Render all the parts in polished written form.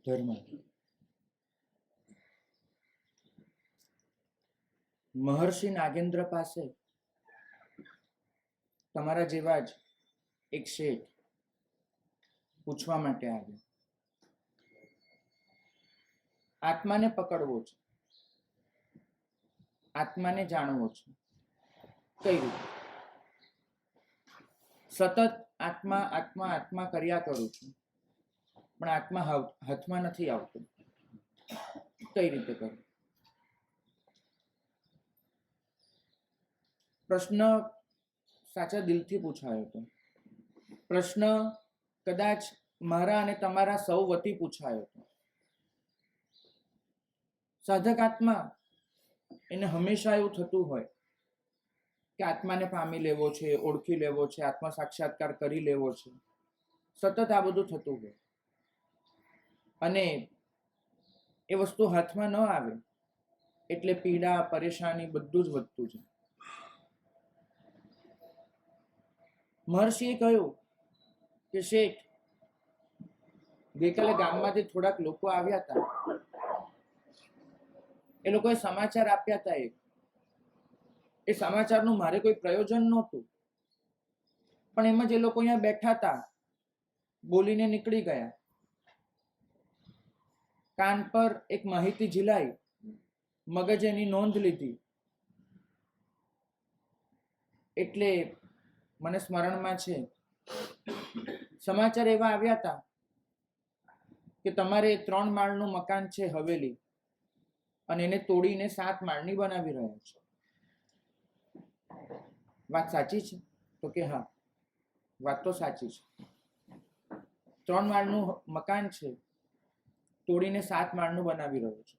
ધર્મ. મહર્ષિ નાગેન્દ્ર પાસે તમારા જેવા જ એક શેઠ પૂછવા માટે આવ્યા. આત્માને પકડવો છે, આત્માને જાણવો છે. કઈ રીતે? સતત આત્મા આત્મા આત્મા કર્યા કરું છું, પણ આત્મા હાથમાં નથી આવતો. કઈ રીતે કરું? પ્રશ્ન સાચા દિલથી પૂછાયો હતો. પ્રશ્ન કદાચ મારા અને તમારા સૌ વતી પૂછાયો હતો. સાધક આત્મા એને હંમેશા એવું થતું હોય કે આત્માને પામી લેવો છે, ઓળખી લેવો છે, આત્મા સાક્ષાત્કાર કરી લેવો છે. સતત આ બધું થતું હોય અને એ વસ્તુ હાથમાં ન આવે એટલે પીડા, પરેશાની બધું જ વધતું છે. મહર્ષિએ કહ્યું કે શેઠ, ગઈકાલે ગામમાંથી થોડાક લોકો આવ્યા હતા. એ લોકોએ સમાચાર આપ્યા હતા. એ સમાચારનું મારે કોઈ પ્રયોજન નહોતું, પણ એમ જ એ લોકો અહીંયા બેઠા હતા, બોલીને નીકળી ગયા. કાન પર એક માહિતી ઝીલાઈ, મગજે એની નોંધ લીધી, એટલે મને સ્મરણમાં છે. સમાચાર એવા આવ્યા હતા કે તમારે 3 માળનું મકાન છે, હવેલી, અને એને તોડીને 7 માળની બનાવી રહ્યા છે. વાત સાચી છે? તો કે હા, વાત તો સાચી છે. 3 માળનું મકાન છે, તોડીને 7 માળનું બનાવી રહ્યો છે.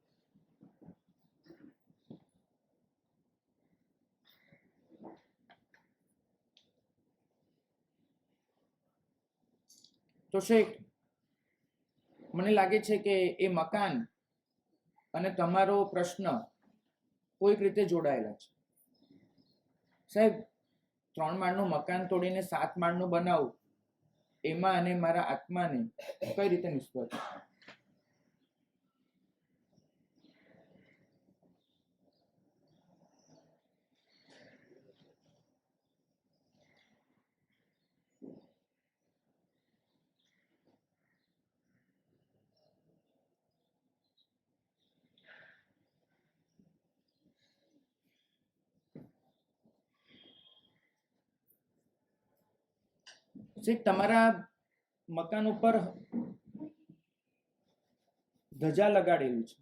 તો શેઠ, મને લાગે છે કે એ મકાન અને તમારો પ્રશ્ન કોઈક રીતે જોડાયેલા છે. સાહેબ, 3 માળનું મકાન તોડીને 7 માળનું બનાવું, એમાં અને મારા આત્માને કઈ રીતે નિસ્બત? તમારા મકાન ઉપર ધજા લગાડેલી છે.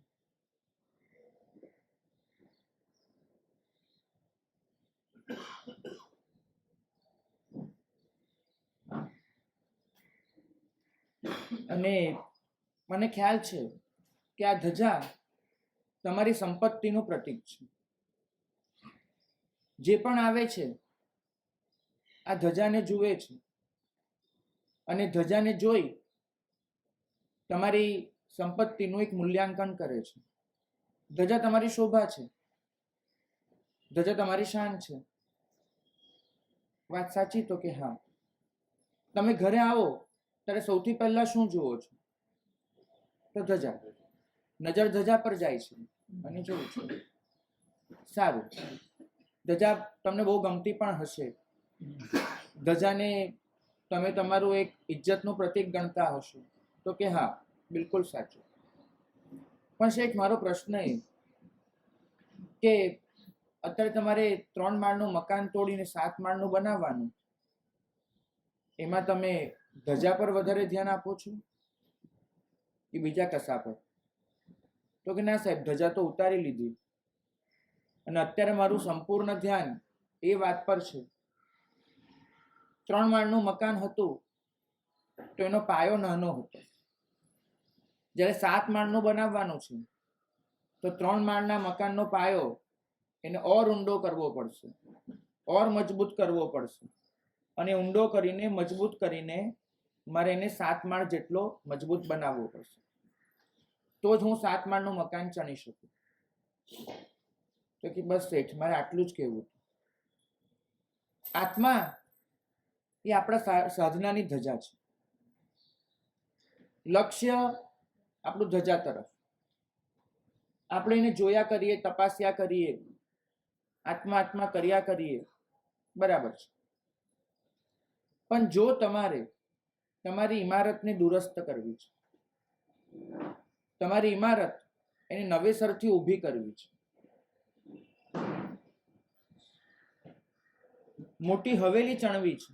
અને મને ખ્યાલ છે કે આ ધજા તમારી સંપત્તિનું પ્રતીક છે. જે પણ આવે છે આ ધજાને જુએ છે અને ધજાને જોઈ તમારી સંપત્તિનું એક મૂલ્યાંકન કરે છે. ધજા તમારી શોભા છે, ધજા તમારી શાન છે. વાત સાચી? તો કે હા. તમે ઘરે આવો ત્યારે સૌથી પહેલા શું જુઓ છો? તો ધજા. નજર ધજા પર જાય છે અને જોઉં છું. સારું, ધજા તમને બહુ ગમતી પણ હશે. ધજાને તમે તમારું એક ઇજ્જતનું પ્રતીક ગણતા હશો. તો કે હા, બિલકુલ સાચું. પણ શેઠ, મારો પ્રશ્ન એ કે અત્યારે તમારે 3 માળનું મકાન તોડીને 7 માળનું બનાવવાનું, એમાં તમે ધજા પર વધારે ધ્યાન આપો છો કે બીજા કશા પર? તો કે ના સાહેબ, ધજા તો ઉતારી લીધી અને અત્યારે મારું સંપૂર્ણ ધ્યાન એ વાત પર છે. 3 માળનું મકાન હતું તો એનો પાયો નાનો હતો. જ્યારે 7 માળનું બનાવવાનું છે તો 3 માળના મકાનનો પાયો એને ઓર ઊંડો કરવો પડશે, ઓર મજબૂત કરવો પડશે, અને ઊંડો કરીને મજબૂત કરીને મારે એને 7 માળ જેટલો મજબૂત બનાવવો પડશે. તો જ હું 7 માળનું મકાન ચણી શકું. તો કે બસ શેઠ, મારે આટલું જ કહેવું. આત્મા એ આપણા સાધનાની ધજા છે. લક્ષ્ય આપણું ધજા તરફ. આપણે એને જોયા કરીએ, તપાસ્યા કરીએ, આત્મા કર્યા કરીએ, બરાબર છે. પણ જો તમારે તમારી ઇમારતને દુરસ્ત કરવી છે, તમારી ઇમારત એને નવેસરથી ઊભી કરવી છે, મોટી હવેલી ચણવી છે,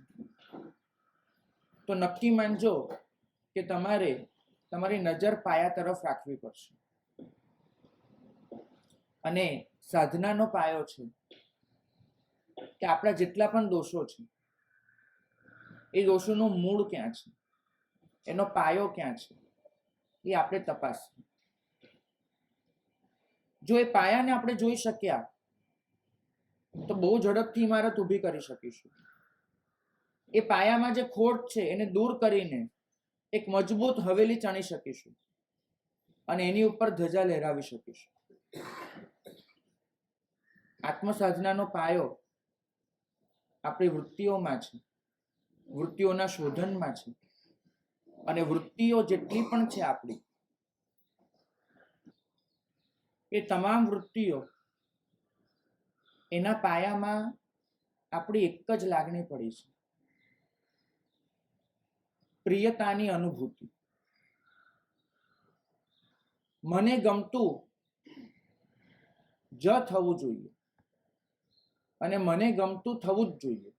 તો નક્કી માનજો કે તમારે તમારી નજર પાયા તરફ રાખવી પડશે. અને સાધનાનો પાયો છે કે આપણા જેટલા પણ દોષો છે એ દોષોનું મૂળ ક્યાં છે, એનો પાયો ક્યાં છે, એ આપણે તપાસીએ. જો એ પાયાને આપણે જોઈ શક્યા તો બહુ ઝડપથી ઇમારત ઊભી કરી શકીશું. એ પાયામાં જે ખોટ છે એને દૂર કરીને એક મજબૂત હવેલી ચણી શકીશું અને એની ઉપર ધજા લહેરાવી શકીશું. આત્મસાધનાનો પાયો આપણી વૃત્તિઓમાં છે, વૃત્તિઓના શોધનમાં છે. અને વૃત્તિઓ જેટલી પણ છે આપણી, એ તમામ વૃત્તિઓ એના પાયામાં આપણી એક જ લાગણી પડી છે, પ્રિયતાની અનુભૂતિ. મને ગમતું જ થવું જોઈએ અને મને ગમતું થવું જ જોઈએ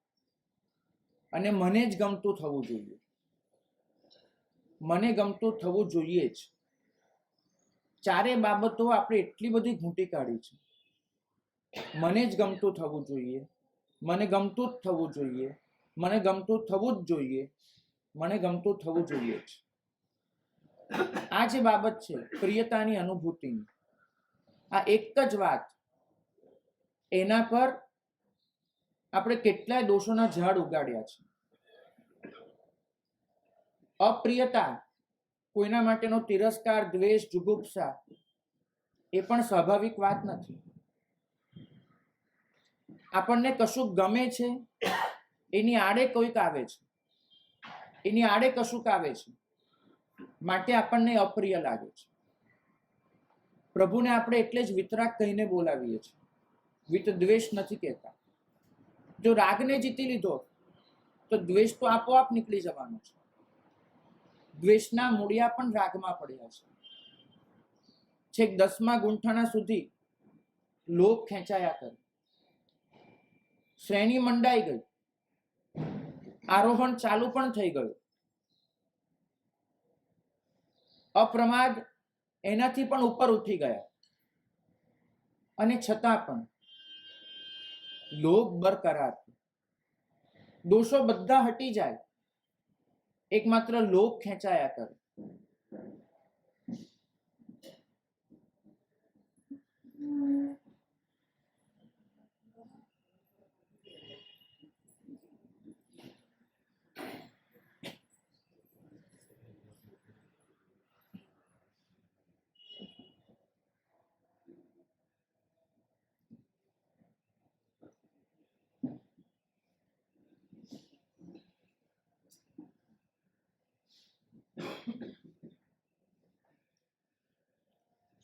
અને મને જ ગમતું થવું જોઈએ, મને ગમતું થવું જોઈએ જ. ચારે બાબતો આપણે એટલી બધી ઘૂંટી કાઢી છે. મને જ ગમતું થવું જોઈએ, મને ગમતું જ થવું જોઈએ, મને ગમતું થવું જ જોઈએ, મને ગમતું થવું જોઈએ જ. આ જે બાબત છે પ્રિયતાની અનુભૂતિની, આ એક જ વાત, એના પર આપણે કેટલાય દોષોના ઝાડ ઉગાડ્યા છે. અપ્રિયતા, કોઈના માટેનો તિરસ્કાર, દ્વેષ, જુગુપ્સા એ પણ સ્વાભાવિક વાત નથી. આપણને કશું ગમે છે, એની આડે કોઈક આવે છે, એની આડે કશુંક આવે છે, માટે આપણને અપ્રિય લાગે છે. પ્રભુને આપણે એટલે જ વિતરાગ કહીને બોલાવીએ છીએ, વિત દ્વેષ નથી કહેતા. જો રાગને જીતી લીધો તો દ્વેષ તો આપોઆપ નીકળી જવાનો છે. દ્વેષના મૂળિયા પણ રાગમાં પડ્યા છે. છેક 10મા ગુંઠાણા સુધી લોભ ખેંચાયા કરે, શ્રેણી મંડાઈ ગઈ, આરોહણ ચાલુ પણ થઈ ગયું, અપ્રમાદ એનાથી પણ ઉપર ઉઠી ગયા, અને છતાં પણ લોભ બરકરાર. દોષો બધા હટી જાય, એકમાત્ર લોભ ખેંચાયા કરે.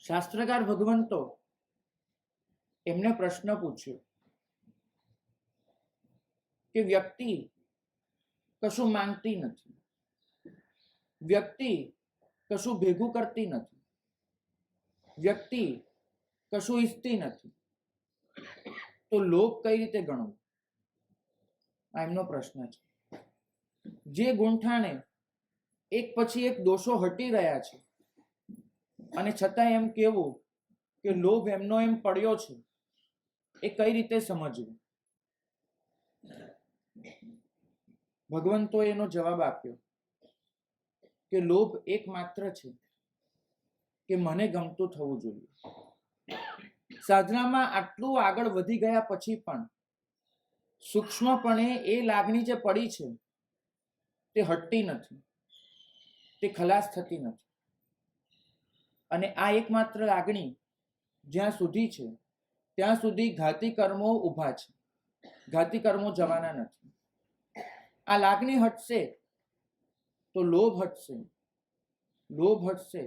શાસ્ત્રકાર ભગવંતો એમને પ્રશ્ન પૂછ્યો કે વ્યક્તિ કશું માંગતી નથી, વ્યક્તિ કશું ભેગું કરતી નથી, વ્યક્તિ કશું ઈચ્છતી નથી, તો લોભ કઈ રીતે ગણવું? આ એમનો પ્રશ્ન છે. જે ગુંઠાણે એક પછી એક દોષો હટી રહ્યા છે અને છતાં એમ કેવું કે લોભ એમનો એમ પડ્યો છે, એ કઈ રીતે સમજવું? ભગવંતોએ એનો જવાબ આપ્યો કે લોભ એકમાત્ર છે કે મને ગમતું થવું જોઈએ. સાધનામાં આટલું આગળ વધી ગયા પછી પણ સૂક્ષ્મપણે એ લાગણી જે પડી છે તે હટતી નથી, તે ખલાસ થતી નથી. અને આ એકમાત્ર લાગણી જ્યાં સુધી છે ત્યાં સુધી ઘાતી કર્મો ઊભા છે, ઘાતી કર્મો જવાના નથી. આ લાગણી હટશે તો લોભ હટશે, લોભ હટશે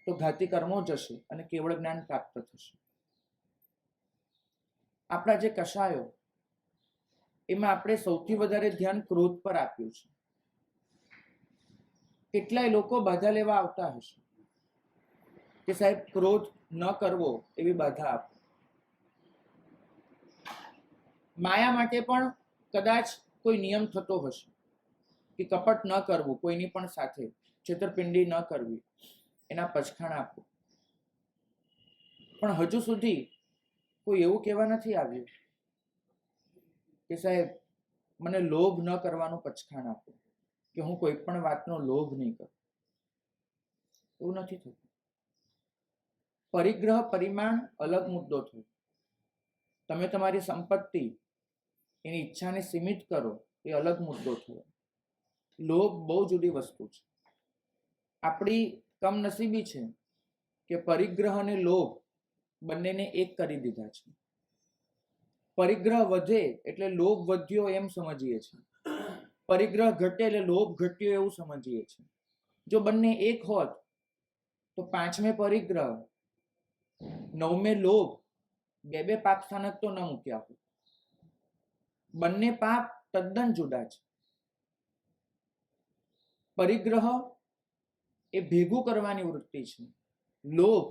તો ઘાતી કર્મો જશે અને કેવળ જ્ઞાન પ્રાપ્ત થશે. આપણા જે કષાયો એમાં આપણે સૌથી વધારે ધ્યાન ક્રોધ પર આપ્યું છે. કેટલાય લોકો બાધા લેવા આવતા હશે કે સાહેબ ક્રોધ ન કરવો એવી બાધા આપો. માયા માટે પણ કદાચ કોઈ નિયમ થતો હશે કે કપટ ન કરવું, કોઈની પણ સાથે છેતરપિંડી ન કરવી, એના પછખાણ આપો. પણ હજુ સુધી કોઈ એવું કહેવા નથી આવ્યું કે સાહેબ મને લોભ ન કરવાનું પછખાણ આપો, કે હું કોઈ પણ વાતનો લોભ નહીં કરું. એવું નથી થતું. પરિગ્રહ પરિમાણ અલગ મુદ્દો થયો. તમે તમારી સંપત્તિ એની ઈચ્છાને સીમિત કરો એ અલગ મુદ્દો થયો. લોભ બહુ જુદી વસ્તુ છે. આપણી કમનસીબી છે કે પરિગ્રહ અને લોભ બંનેને એક કરી દીધા છે. પરિગ્રહ વધે એટલે લોભ વધ્યો એમ સમજીએ છીએ, પરિગ્રહ ઘટે એટલે લોભ ઘટ્યો એવું સમજીએ છીએ. જો બંને એક હોત તો 5મે પરિગ્રહ 9મે લોભ બે પાપ સ્થાનક તો ન મૂક્યા હોય. બંને પાપ તદ્દન જુદા છે. પરિગ્રહ એ ભેગું કરવાની વૃત્તિ છે. લોભ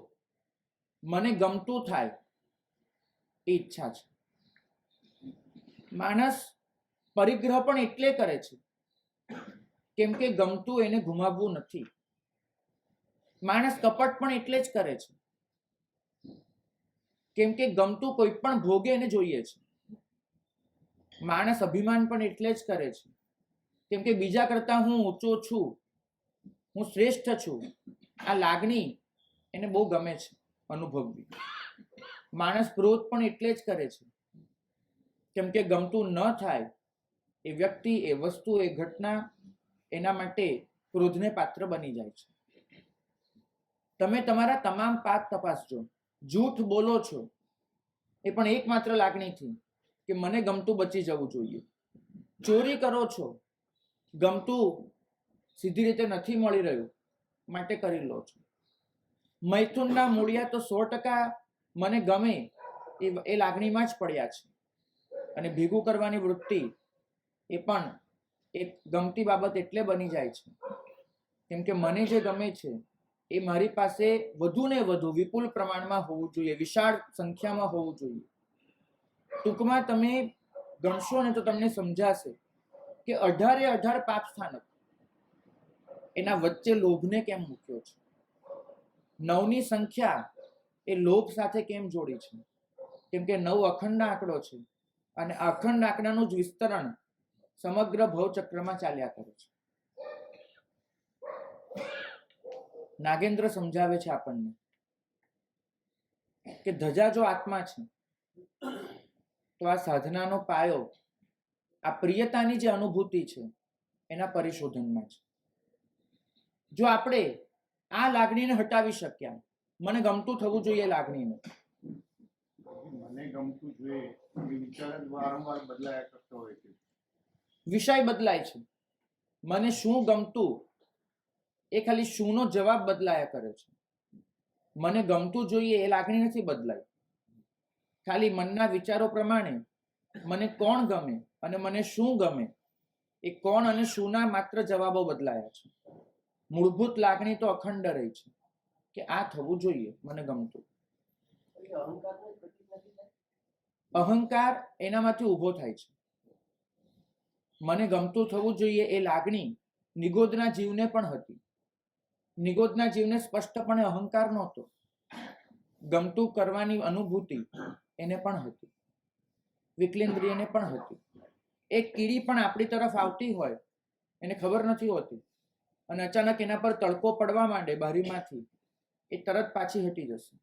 મને ગમતું થાય એ ઈચ્છા છે. માણસ પરિગ્રહ પણ એટલે કરે છે કેમ કે ગમતું એને ગુમાવવું નથી. માણસ કપટ પણ એટલે જ કરે છે કેમ કે ગમતું કોઈ પણ ભોગે એને જોઈએ છે. માણસ અભિમાન પણ એટલે જ કરે છે કેમ કે બીજા કરતા હું ઊંચો છું, હું શ્રેષ્ઠ છું, આ લાગણી એને બહુ ગમે છે અનુભવવી. માણસ ક્રોધ પણ એટલે જ કરે છે કેમ કે ગમતું ન થાય એ વ્યક્તિ, એ વસ્તુ, એ ઘટના એના માટે ક્રોધને પાત્ર બની જાય છે. તમે તમારા તમામ પાપ તપાસજો. જૂઠ બોલો છો એ પણ એકમાત્ર લાગણીથી કે મને ગમતું બચી જવું જોઈએ. ચોરી કરો છો, ગમતું સીધી રીતે નથી મળી રહ્યું માટે કરી લો છો. મૈથુનના મૂળિયા તો 100% મને ગમે એ લાગણીમાં જ પડ્યા છે. અને ભેગું કરવાની વૃત્તિ એ પણ એક ગમતી બાબત એટલે બની જાય છે કેમ કે મને જે ગમે છે એ મારી પાસે વધુ ને વધુ વિપુલ પ્રમાણમાં હોવું જોઈએ, વિશાળ સંખ્યામાં હોવું જોઈએ. ટૂંકમાં તમે ગણશો ને તો તમને સમજાશે કે 18 પાપ સ્થાનક એના વચ્ચે લોભને કેમ મૂક્યો છે. 9ની સંખ્યા એ લોભ સાથે કેમ જોડી છે? કેમ કે 9 અખંડ આંકડો છે અને અખંડ આંકડાનું જ વિસ્તરણ સમગ્ર ભવચક્રમાં ચાલ્યા કરે છે. નાગેન્દ્ર સમજાવે છે આપણને કે ધજા જો આત્મા છે તો આ સાધનાનો પાયો, આ પ્રિયતાની જે અનુભૂતિ છે એના પરિશોધનમાં છે. જો આપણે આ લાગણીને હટાવી શક્યા, મને ગમતું થવું જોઈએ લાગણીને, મને ગમતું જોઈએ વિચાર વારંવાર બદલાયા કરતો હોય છે. વિષય બદલાય છે. મને શું ગમતું એ ખાલી શુંનો જવાબ બદલાયા કરે છે. મને ગમતું જોઈએ એ લાગણી નથી બદલાય. ખાલી મનના વિચારો પ્રમાણે મને કોણ ગમે અને મને શું ગમે એ કોણ અને શુંના માત્ર જવાબો બદલાયા છે. મૂળભૂત લાગણી તો અખંડ રહી છે કે આ થવું જોઈએ મને ગમતું. અહંકાર એનામાંથી ઊભો થાય છે. મને ગમતું થવું જોઈએ એ લાગણી નિગોદના જીવને પણ હતી. નિગોદના જીવને સ્પષ્ટપણે અહંકાર નહોતો. ગમતું કરવાની અનુભૂતિ એને પણ હતી, વિકલેન્દ્રિયને પણ હતી. એક કીડી પણ આપણી તરફ આવતી હોય એને ખબર નથી હોતી અને અચાનક એના પર તડકો પડવા માંડે બારીમાંથી, એ તરત પાછી હટી જશે.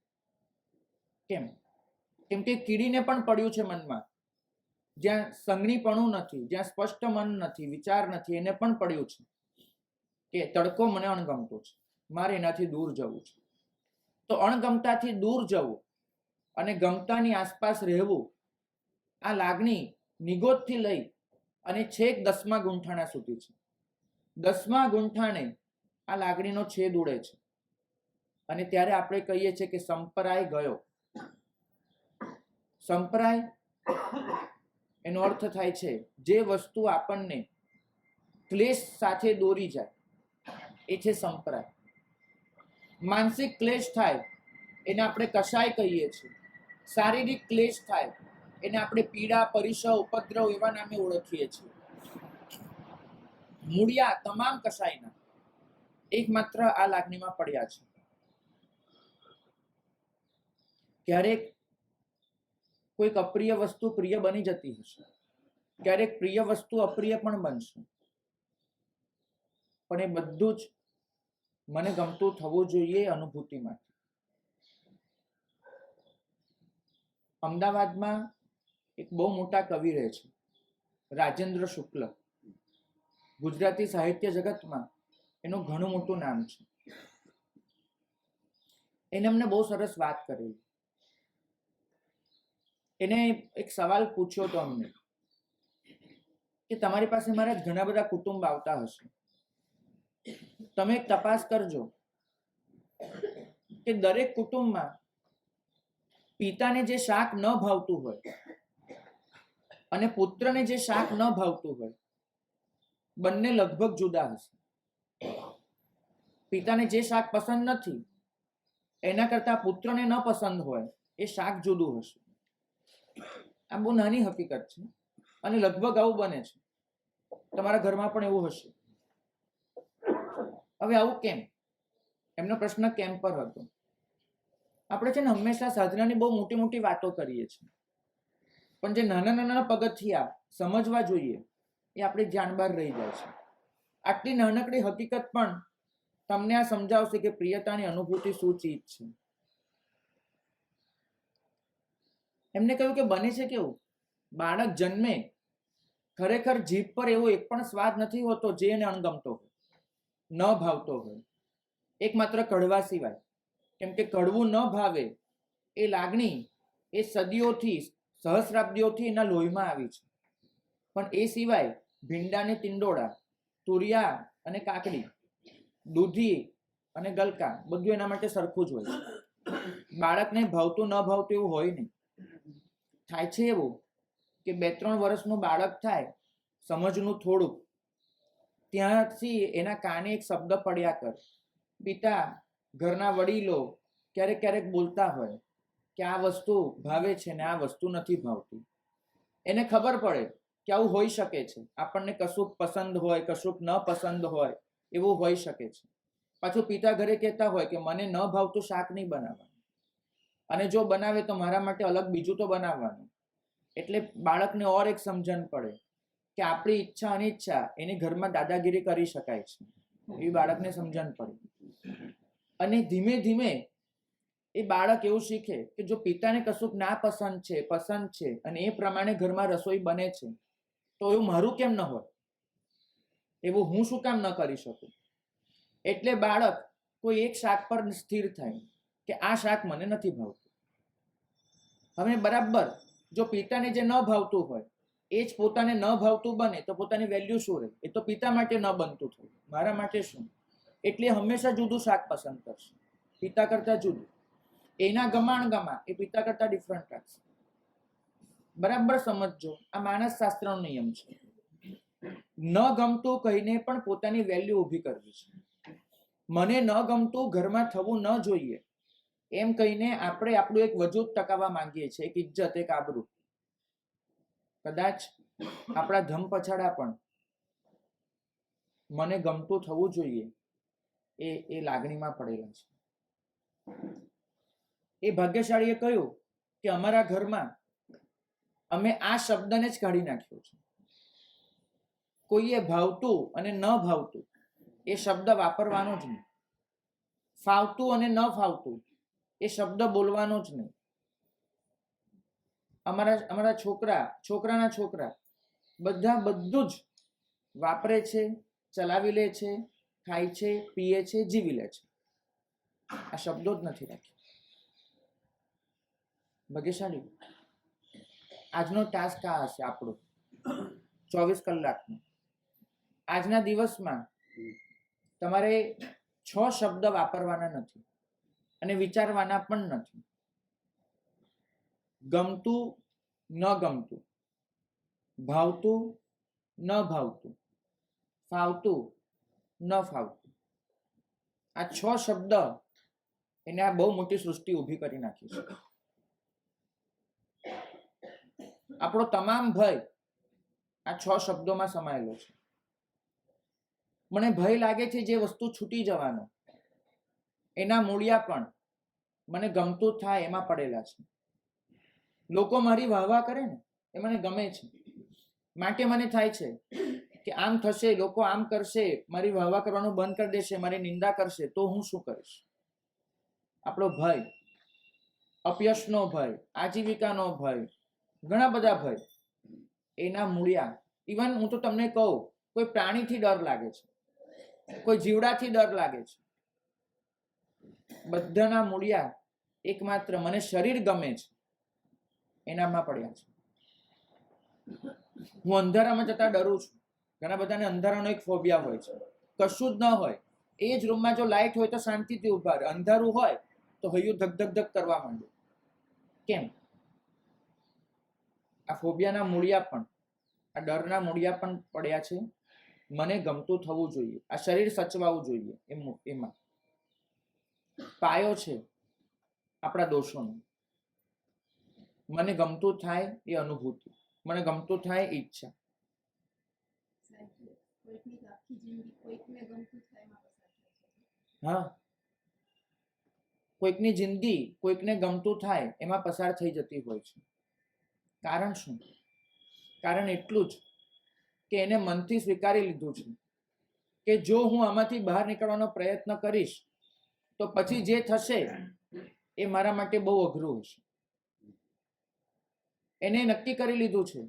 કેમ? કેમ કે કીડીને પણ પડ્યું છે મનમાં, જ્યાં સંજ્ઞીપણું નથી, જ્યાં સ્પષ્ટ મન નથી, વિચાર નથી, એને પણ પડ્યું છે કે તડકો મને અણગમતો છે, મારે એનાથી દૂર જવું છે. તો અણગમતાથી દૂર જવું અને ગમતાની આસપાસ રહેવું, આ લાગણી નિગોદથી લઈ અને છેક 10મા ગુંઠાણા સુધી છે. 10મા ગુંઠાણે આ લાગણીનો છેદ ઉડે છે. અને ત્યારે આપણે કહીએ છીએ કે સંપરાય ગયો. સંપરાય એનો અર્થ થાય છે જે વસ્તુ આપણને ક્લેશ સાથે દોરી જાય, એ છે સંપરાય. માનસિક ક્લેશ થાય એને આપણે કશાય કહીએ છીએ. શારીરિક ક્લેશ થાય એને આપણે પીડા, પરિસવ, ઉપદ્રવ એવા નામે ઓળખીએ છીએ. મૂળિયા તમામ કશાયના એકમાત્ર આ લાગણીમાં પડ્યા છે. ક્યારેક કોઈક અપ્રિય વસ્તુ પ્રિય બની જતી હશે, ક્યારેક પ્રિય વસ્તુ અપ્રિય પણ બનશે, પણ એ બધું જ મને ગમતું થવું જોઈએ અનુભૂતિમાંથી. અમદાવાદમાં એક બહુ મોટા કવિ રહે છે, રાજેન્દ્ર શુક્લ. ગુજરાતી સાહિત્ય જગતમાં એનું ઘણું મોટું નામ છે. એને અમને બહુ સરસ વાત કરેલી. એને એક સવાલ પૂછ્યો તો અમને કે તમારી પાસે મારા ઘણા બધા કુટુંબ આવતા હશે, તમે એક તપાસ કરજો કે દરેક કુટુંબમાં પિતાને જે શાક ન ભાવતું હોય અને પુત્રને જે શાક ન ભાવતું હોય, બંને લગભગ જુદા હશે. પિતાને જે શાક પસંદ નથી એના કરતા પુત્રને ન પસંદ હોય એ શાક જુદું હશે. આ બહુ નાની હકીકત છે અને લગભગ આવું બને છે. તમારા ઘરમાં પણ એવું હશે. હવે આવું કેમ? એમનો પ્રશ્ન કેમ પર હતો. આપણે છે ને હંમેશા સાધનાની બહુ મોટી મોટી વાતો કરીએ છીએ, પણ જે નાના નાના પગથિયા સમજવા જોઈએ એ આપણી ધ્યાન બહાર રહી જાય છે. આટલી નાનકડી હકીકત પણ તમને આ સમજાવશે કે પ્રિયતાની અનુભૂતિ શું ચીજ છે. એમને કહ્યું કે બને છે કેવું, બાળક જન્મે ખરેખર જીભ પર એવો એક પણ સ્વાદ નથી હોતો જે એને અણગમતો હોય, ન ભાવતો હોય, એકમાત્ર કડવા સિવાય. કેમ કે કડવું ન ભાવે એ લાગણી એ સદીઓથી, સહસ્રાબ્દીઓથી એના લોહીમાં આવી છે. પણ એ સિવાય ભીંડા ને તિંડોળા, તુરિયા અને કાકડી, દૂધી અને ગલકા બધું એના માટે સરખું જ હોય છે. બાળકને ભાવતું ન ભાવતું એવું હોય નહીં. થાય છે એવું કે 2-3 વર્ષનું બાળક થાય, સમજનું થોડુંક, ત્યાંથી એના કાને એક શબ્દ પડ્યા કર. પિતા, ઘરના વડીલો ક્યારેક ક્યારેક બોલતા હોય કે આ વસ્તુ ભાવે છે ને આ વસ્તુ નથી ભાવતી. એને ખબર પડે કે આવું હોઈ શકે છે. આપણને કશુંક પસંદ હોય, કશુંક ન પસંદ હોય, એવું હોઈ શકે છે. પાછું પિતા ઘરે કહેતા હોય કે મને ન ભાવતું શાક નહીં બનાવવાનું, અને જો બનાવે તો મારા માટે અલગ બીજું તો બનાવવાનું. એટલે બાળકને ઓર એક સમજણ પડે કે આપણી ઈચ્છા અનિચ્છા એની ઘરમાં દાદાગીરી કરી શકાય છે. એ બાળકને સમજણ પડે. અને ધીમે ધીમે એ બાળક એવું શીખે કે જો પિતાને કશુંક ના પસંદ છે, પસંદ છે, અને એ પ્રમાણે ઘરમાં રસોઈ બને છે, તો એવું મારું કેમ ન હોય, એવું હું શું કામ ન કરી શકું. એટલે બાળક કોઈ એક શાક પર સ્થિર થાય કે આ શાક મને નથી ભાવતું. હવે બરાબર જો પિતાને જે ન ભાવતું હોય એ જ પોતાને ન ભાવતું બને તો પોતાની વેલ્યુ શું રહે? એ તો પિતા માટે ન બનતું થયું, મારા માટે શું? એટલે હંમેશા જુદું શાક પસંદ કરશે, પિતા કરતા જુદું. એના ગમાણ એ પિતા કરતા ડિફરન્ટ રાખશે. બરાબર સમજજો, આ માનસ શાસ્ત્રનો નિયમ છે. ન ગમતું કહીને પણ પોતાની વેલ્યુ ઊભી કરવી છે. મને ન ગમતું ઘરમાં થવું ન જોઈએ એમ કહીને આપણે આપણું એક વજૂદ ટકાવવા માંગીએ છીએ, એક ઇજ્જત, એક આબરૂ. કદાચ આપણા ધમ પછાડા પણ મને ગમતું થવું જોઈએ એ લાગણીમાં પડેલા છે. એ ભાગ્યશાળીએ કહ્યું કે અમારા ઘરમાં અમે આ શબ્દને જ કાઢી નાખ્યો છે. કોઈએ ભાવતું અને ન ભાવતું એ શબ્દ વાપરવાનો જ નહીં. ફાવતું અને ન ફાવતું એ શબ્દ બોલવાનો જ નહીં. અમારા છોકરાના છોકરા બધા બધું જ વાપરે છે, ચલાવી લે છે, ખાય છે, પીએ છે, જીવી લે છે. આ શબ્દો જ નથી રાખ્યા. ભાગ્યશાળી. આજનો ટાસ્ક આ હશે આપણો 24 કલાકનો. આજના દિવસમાં તમારે 6 શબ્દ વાપરવાના નથી. અને વિચારવાના પણ નથી. ગમતું ન ગમતું, ભાવતું ન ભાવતું, ફાવતું ન ફાવતું, આ 6 શબ્દ એને આ બહુ મોટી સૃષ્ટિ ઊભી કરી નાખી છે. આપણો તમામ ભય આ 6 શબ્દોમાં સમાયેલો છે. મને ભય લાગે છે જે વસ્તુ છૂટી જવાનો, એના મૂળિયા પણ મને ગમતું થાય એમાં પડેલા છે. લોકો મારી વાહવા કરે ને એ મને ગમે છે, માટે મને થાય છે કે આમ થશે, લોકો આમ કરશે, મારી વાહવા કરવાનું બંધ કરી દેશે, મારી નિંદા કરશે, તો હું શું કરીશ? આપણો ભય, અપયશનો ભય, આજીવિકાનો ભય, ઘણા બધા ભય, એના મૂળિયા. ઇવન હું તો તમને કહું, કોઈ પ્રાણીથી ડર લાગે છે, કોઈ જીવડાથી ડર લાગે છે, બધાના મૂળિયા એકમાત્ર મને શરીર ગમે છે એનામાં પડ્યા છે. હું અંધારામાં જતા ડરું છું. ઘણા બધાને અંધારાનો એક ફોબિયા હોય છે. કશું જ ન હોય, એ જ રૂમમાં જો લાઇટ હોય તો શાંતિથી ઉભા રહે, અંધારું હોય તો હૈયું ધક ધક ધક કરવા માંડે. કેમ? આ ફોબિયાના મૂળિયા પણ, આ ડરના મૂળિયા પણ પડ્યા છે. મને ગમતું થવું જોઈએ, આ શરીર સચવાવું જોઈએ, એમાં પાયો છે આપણા દોષોનો. મને ગમતું થાય એ અનુભૂતિ, મને ગમતું થાય એ ઈચ્છા. હા, કોઈકની જિંદગી કોઈકને ગમતું થાય એમાં પસાર થઈ જતી હોય છે. કારણ શું? કારણ એટલું જ કે એને મનથી સ્વીકારી લીધું છે કે જો હું આમાંથી બહાર નીકળવાનો પ્રયત્ન કરીશ તો પછી જે થશે એ મારા માટે બહુ અઘરું હશે. એને નક્કી કરી લીધું છે,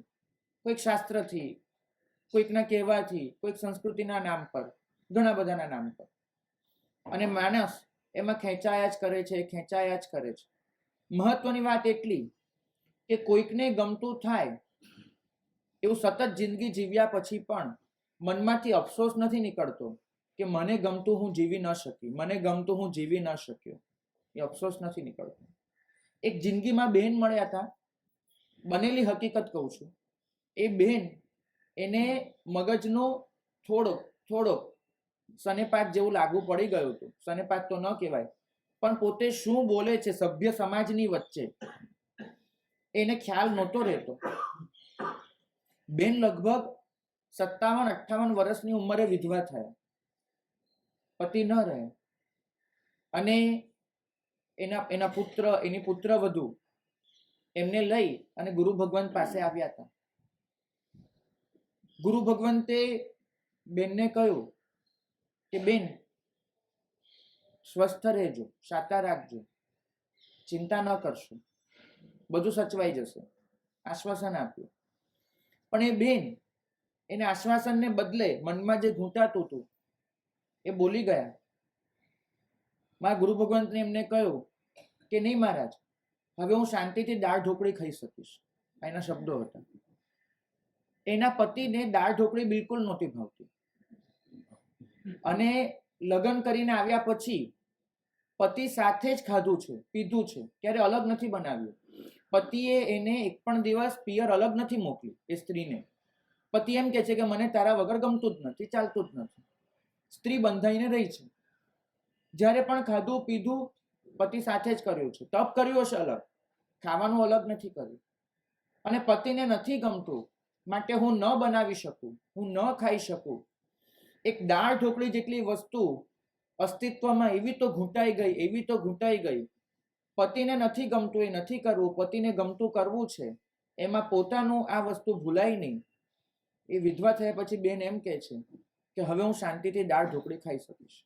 કોઈક શાસ્ત્રથી, કોઈકના કહેવાથી, કોઈક સંસ્કૃતિના નામ પર, ઘણા બધાના નામ પર, અને માણસ એમાં ખેંચાયા જ કરે છે, ખેંચાયા જ કરે છે. મહત્વની વાત એટલી કે કોઈકને ગમતું થાય એવું સતત જિંદગી જીવ્યા પછી પણ મનમાંથી અફસોસ નથી નીકળતો કે મને ગમતું હું જીવી ન શકી, મને ગમતું હું જીવી ન શક્યો. એ અફસોસ નથી નીકળતો. એક જિંદગીમાં બહેન મળ્યા હતા, બનેલી હકીકત કહું છું. એ બહેન, એને મગજનો થોડોક સનેપાત જેવું લાગુ પડી ગયું હતું. સનેપાત તો ન કહેવાય, પણ પોતે શું બોલે છે સભ્ય સમાજની વચ્ચે એને ખ્યાલ નહોતો રહેતો. બેન લગભગ 57-58 વર્ષની ઉંમરે વિધવા થયા, પતિ ન રહે, અને એના પુત્ર, એની પુત્રવધુ એમને લઈ અને ગુરુ ભગવંત પાસે આવ્યા હતા. ગુરુ ભગવંતે બેનને કહ્યું કે બેન, સ્વસ્થ રહેજો, શાતા રાખજો, ચિંતા ન કરશો, બધું સચવાઈ જશે, આશ્વાસન આપ્યું. પણ એ બેન એને આશ્વાસનને બદલે મનમાં જે ઘૂંટાતું હતું એ બોલી ગયા. મારા ગુરુ ભગવંતને એમને કહ્યું કે નહીં મહારાજ, હવે હું શાંતિથી દાળ ઢોકળી ખાઈ શકીશ. એના શબ્દો હતા. એના પતિને દાળ ઢોકળી બિલકુલ નહોતી ભાવતી, અને લગ્ન કરીને આવ્યા પછી પતિ સાથે જ ખાધું છે, પીધું છે, ક્યારે અલગ નથી બનાવ્યું. પતિએ એને એક પણ દિવસ પિયર અલગ નથી મોકલી. એ સ્ત્રીને પતિ એમ કે છે કે મને તારા વગર ગમતું જ નથી, ચાલતું જ નથી. સ્ત્રી બંધાઈને રહી છે. જ્યારે પણ ખાધું પીધું પતિ સાથે જ કર્યું છે. તપ કર્યું હશે અલગ, ખાવાનું અલગ નથી કર્યું. અને પતિને નથી ગમતું માટે હું ન બનાવી શકું, હું ન ખાઈ શકું. એક દાળ ઢોકળી જેટલી વસ્તુ અસ્તિત્વમાં એવી તો ઘૂંટાઈ ગઈ. પતિને નથી ગમતું એ નથી કરવું, પતિને ગમતું કરવું છે. એમાં પોતાનું આ વસ્તુ ભૂલાય નહીં. એ વિધવા થયા પછી બેન એમ કહે છે કે હવે હું શાંતિથી દાળ ઢોકળી ખાઈ શકીશ.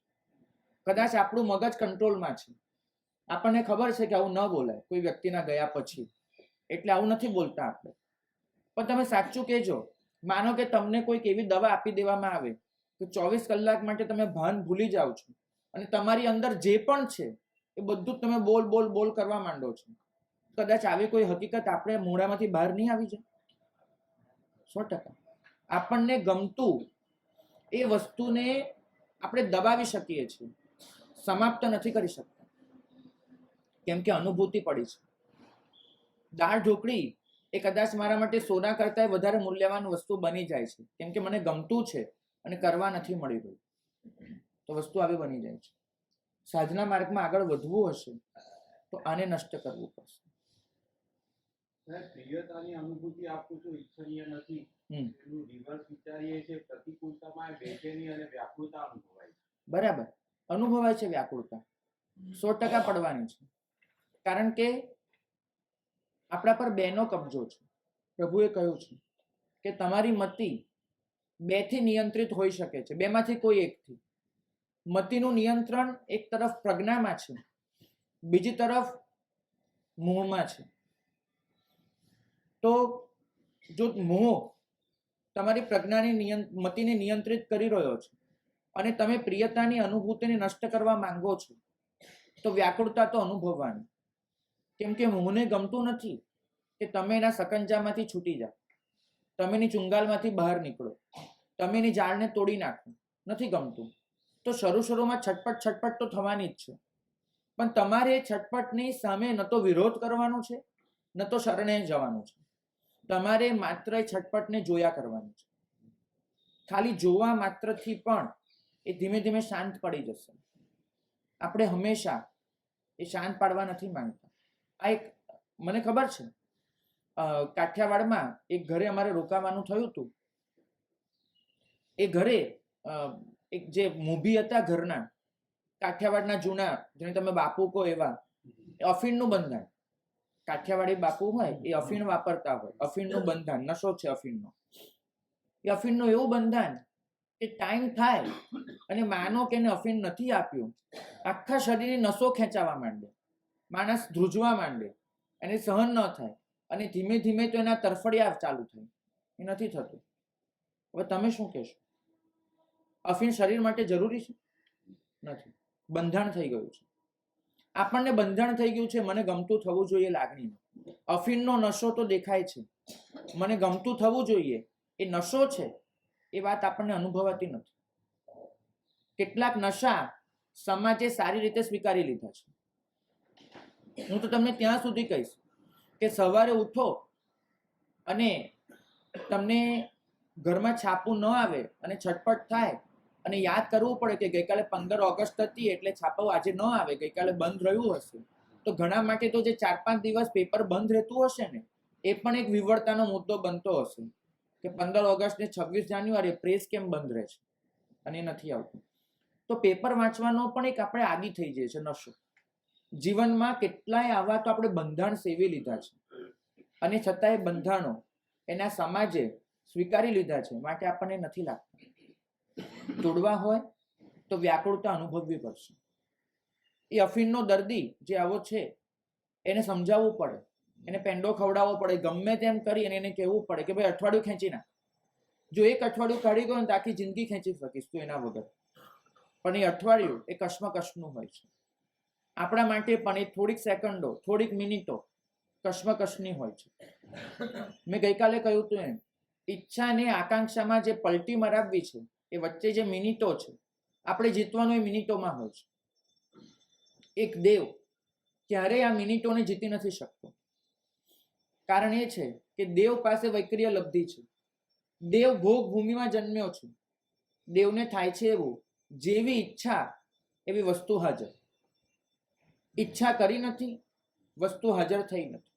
કદાચ આપણું મગજ કંટ્રોલમાં છે, આપણને ખબર છે કે આવું ન બોલાય કોઈ વ્યક્તિના ગયા પછી, એટલે આવું નથી બોલતા આપણે. પણ તમે સાચું કહેજો, માનો કે તમને કોઈક એવી દવા આપી દેવામાં આવે કે 24 કલાક માટે તમે ભાન ભૂલી જાઓ છો, અને તમારી અંદર જે પણ છે એ બધું તમે બોલ કરવા માંડો છો. કદાચ આવી કોઈ હકીકત આપણે મોઢામાંથી બહાર નહીં આવી જાય? 100%. આપણને ગમતું એ વસ્તુને આપણે દબાવી શકીએ છીએ, સમાપ્ત નથી કરી શકતા. કેમ કે અનુભૂતિ પડી છે. દાળ ઢોકળી એ કદાચ મારા માટે સોના કરતાં વધારે મૂલ્યવાન વસ્તુ બની જાય છે, કેમ કે મને ગમતું છે અને કરવા નથી મળી રહ્યું, તો વસ્તુ આવી બની જાય છે. સાધના માર્ગમાં આગળ વધવું હશે તો આને નષ્ટ કરવું પડશે. પ્રિયતાની અનુભૂતિ આપવું તો ઈચ્છનીય નથી. એનું રિવર્સ વિચારીએ છે, પ્રતિકૂળતામાં બેચેની અને વ્યાકુળતા અનુભવાય છે. બરાબર, અનુભવાય છે વ્યાકુળતા, 100% પડવાની છે. કારણ કે આપણા પર બેનો કબજો છે. પ્રભુએ કહ્યું છે કે તમારી મતિ 2 થી નિયંત્રિત હોઈ શકે છે, 2 માંથી કોઈ એકથી. મતિનું નિયંત્રણ એક તરફ પ્રજ્ઞામાં છે, બીજી તરફ મોહમાં છે. તો જો મોહ તમારી પ્રજ્ઞાની મતિને નિયંત્રિત કરી રહ્યો છે અને તમે પ્રિયતાની અનુભૂતિને નષ્ટ કરવા માંગો છો, તો વ્યાકુળતા તો અનુભવવાની. કેમ કે મોહને ગમતું નથી કે તમે એના સકંજામાંથી છૂટી જાઓ, તમે એની ચુંગાલમાંથી બહાર નીકળો, તમે એની જાળને તોડી નાખો, નથી ગમતું. તો શરૂમાં છટપટ તો થવાની જ છે, પણ તમારે એ છટપટની સામે ન તો વિરોધ કરવાનો છે, ન તો શરણે જવાનું છે. તમારે માત્ર એ છટપટને જોયા કરવાનું છે. ખાલી જોવા માત્રથી પણ એ ધીમે ધીમે શાંત પડી જશે. આપણે હંમેશા એ શાંત પાડવા નથી માંગતા. આ એક મને ખબર છે, કાઠિયાવાડમાં એક ઘરે અમારે રોકાવાનું થયું હતું. એ ઘરે એક જે મૂભી હતા ઘરના, કાઠિયાવાડના જૂના, જેને તમે બાપુ કહો એવા, અફીણનું બંધાણ. કાઠિયાવાડી બાપુ હોય એ અફીણ વાપરતા હોય, અફીણનું બંધાણ, નશો છે અફીણનો. એ અફીણનું એવું બંધાણ કે ટાઈમ થાય અને માનો કે એને અફીણ નથી આપ્યું, આખા શરીરની નસો ખેંચાવા માંડે, માણસ ધ્રુજવા માંડે, એને સહન ન થાય અને ધીમે ધીમે તો એના તરફડિયા ચાલુ થાય. એ નથી થતું. હવે તમે શું કહેશો? અફીણ શરીર માટે જરૂરી છે? નથી. બંધાણ થઈ ગયું છે. આપણને બંધાણ થઈ ગયું છે, મને ગમતું થવું જોઈએ લાગણીનું. અફીણનો નશો તો દેખાય છે, મને ગમતું થવું જોઈએ એ નશો છે, એ વાત આપણને અનુભવાતી નથી. કેટલાક નશા સમાજે સારી રીતે સ્વીકારી લીધા છે. હું તો તમને ત્યાં સુધી કહીશ કે સવારે ઉઠો અને તમને ઘરમાં છાપું ન આવે અને છટપટ થાય અને યાદ કરવું પડે કે ગઈકાલે 15 ઓગસ્ટ હતી એટલે છાપું આજે ન આવે, ગઈકાલે બંધ રહ્યું હશે. તો ઘણા માટે તો જે 4-5 દિવસ પેપર બંધ રહેતું હશે ને, એ પણ એક વિવળતાનો મુદ્દો બનતો હશે કે 15 ઓગસ્ટ ને 26 જાન્યુઆરી પ્રેસ કેમ બંધ રહે છે અને એ નથી આવતું. તો પેપર વાંચવાનો પણ એક આપણે આદી થઈ જાય છે નશો. જીવનમાં કેટલાય આવા તો આપણે બંધાણ સેવી લીધા છે અને છતાં એ બંધાણો એના સમાજે સ્વીકારી લીધા છે, માટે આપણને નથી લાગતા. તોડવા હોય તો વ્યાકુળતા અનુભવવી પડશે. એ અફીણનો દર્દી જે આવો છે એને સમજાવવું પડે, એને પેંડો ખવડાવવો પડે, ગમે તેમ કરી અને એને કહેવું પડે કે ભાઈ અઠવાડિયું ખેંચી નાખ. જો એક અઠવાડિયું કાઢી ગયો ને તો આખી જિંદગી ખેંચી શકીશ તું એના વગર. પણ એ અઠવાડિયું એ કશ્મકશનું હોય છે. આપણા માટે પણ એ થોડીક સેકન્ડો, થોડીક મિનિટો કશ્મકશની હોય છે. મેં ગઈકાલે કહ્યું હતું એમ, ઈચ્છા અને આકાંક્ષામાં જે પલટી મરાવવી છે, એ વચ્ચે જે મિનિટો છે, આપણે જીતવાનું એ મિનિટોમાં હોય છે. એક દેવ ક્યારેય આ મિનિટોને જીતી નથી શકતો. કારણ એ છે કે દેવ પાસે વૈક્રિય લબ્ધિ છે. દેવ ભોગ ભૂમિમાં જન્મ્યો છે. દેવને થાય છે એવું, જેવી ઈચ્છા એવી વસ્તુ હાજર. ઈચ્છા કરી નથી, વસ્તુ હાજર થઈ નથી.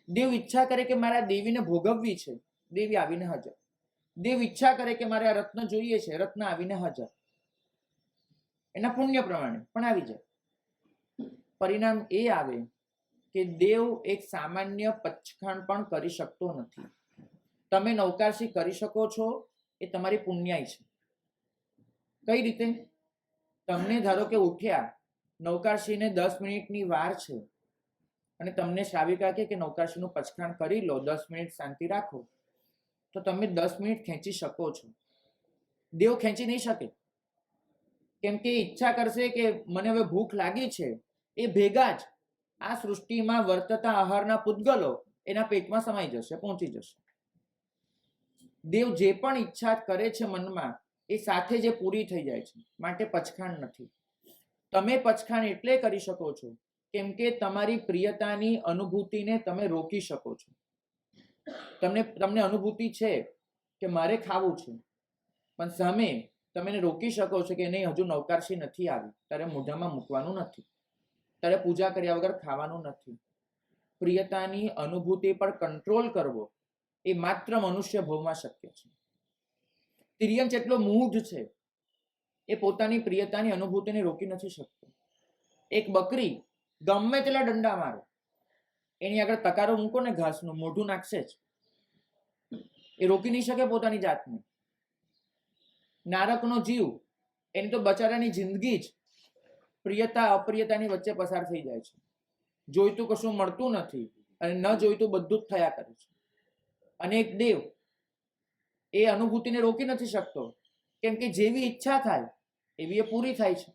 દેવ ઈચ્છા કરે કે મારા દેવીને ભોગવવી છે, દેવી આવીને હાજર. દેવ ઈચ્છા કરે કે મારે આ રત્ન જોઈએ છે, રત્ન આવીને હાજર. એના પુણ્ય પ્રમાણે પણ આવી જાય. પરિણામ એ આવે કે દેવ એક સામાન્ય પચખાણ પણ કરી શકતો નથી. તમે નૌકારશી કરી શકો છો, એ તમારી પુણ્યાઈ છે. કઈ રીતે? તમને ધારો કે ઉઠ્યા, નૌકારશીને 10 મિનિટની વાર છે અને તમને શ્રાવિકા કે નૌકારશીનું પચખાણ કરી લો, 10 મિનિટ શાંતિ રાખો, તો તમે 10 મિનિટ ખેંચી શકો છો. દેવ ખેંચી નહીં શકે, કેમ કે ઈચ્છા કરશે કે મને હવે ભૂખ લાગી છે, એ ભેગા જ આ સૃષ્ટિમાં વર્તતા આહારના પૂતગલો એના પેટમાં સમાઈ જશે, પહોંચી જશે. દેવ જે પણ ઈચ્છા કરે છે મનમાં, એ સાથે જે પૂરી થઈ જાય છે, માટે પચખાણ નથી. તમે પચખાણ એટલે કરી શકો છો કેમ કે તમારી પ્રિયતાની અનુભૂતિને તમે રોકી શકો છો. તમને અનુભૂતિ છે કે મારે ખાવું છે, પણ સામે તમે એને રોકી શકો છો કે નહીં, હજુ નવકારશી નથી આવી, તારે મોઢામાં મૂકવાનું નથી, તારે પૂજા કર્યા વગર ખાવાનું નથી. પ્રિયતાની અનુભૂતિ પર કંટ્રોલ કરવો એ માત્ર મનુષ્ય ભવમાં શક્ય છે. તિર્યંચ એટલો મૂઢ છે, એ પોતાની પ્રિયતાની અનુભૂતિને રોકી નથી શકતો. એક બકરી ગમે તેટલા દંડા મારો, એની આગળ તકારો મૂકો ને ઘાસનું, મોઢું નાખશે જ. એ રોકી નહીં શકે પોતાની જાતને. નારકનો જીવ, એની તો બચારાની જિંદગી જ પ્રિયતા અપ્રિયતાની વચ્ચે પસાર થઈ જાય છે. જોઈતું કશું મળતું નથી અને ન જોઈતું બધું જ થયા કરે છે. અને એક દેવ એ અનુભૂતિને રોકી નથી શકતો, કેમ કે જેવી ઈચ્છા થાય એવી એ પૂરી થાય છે.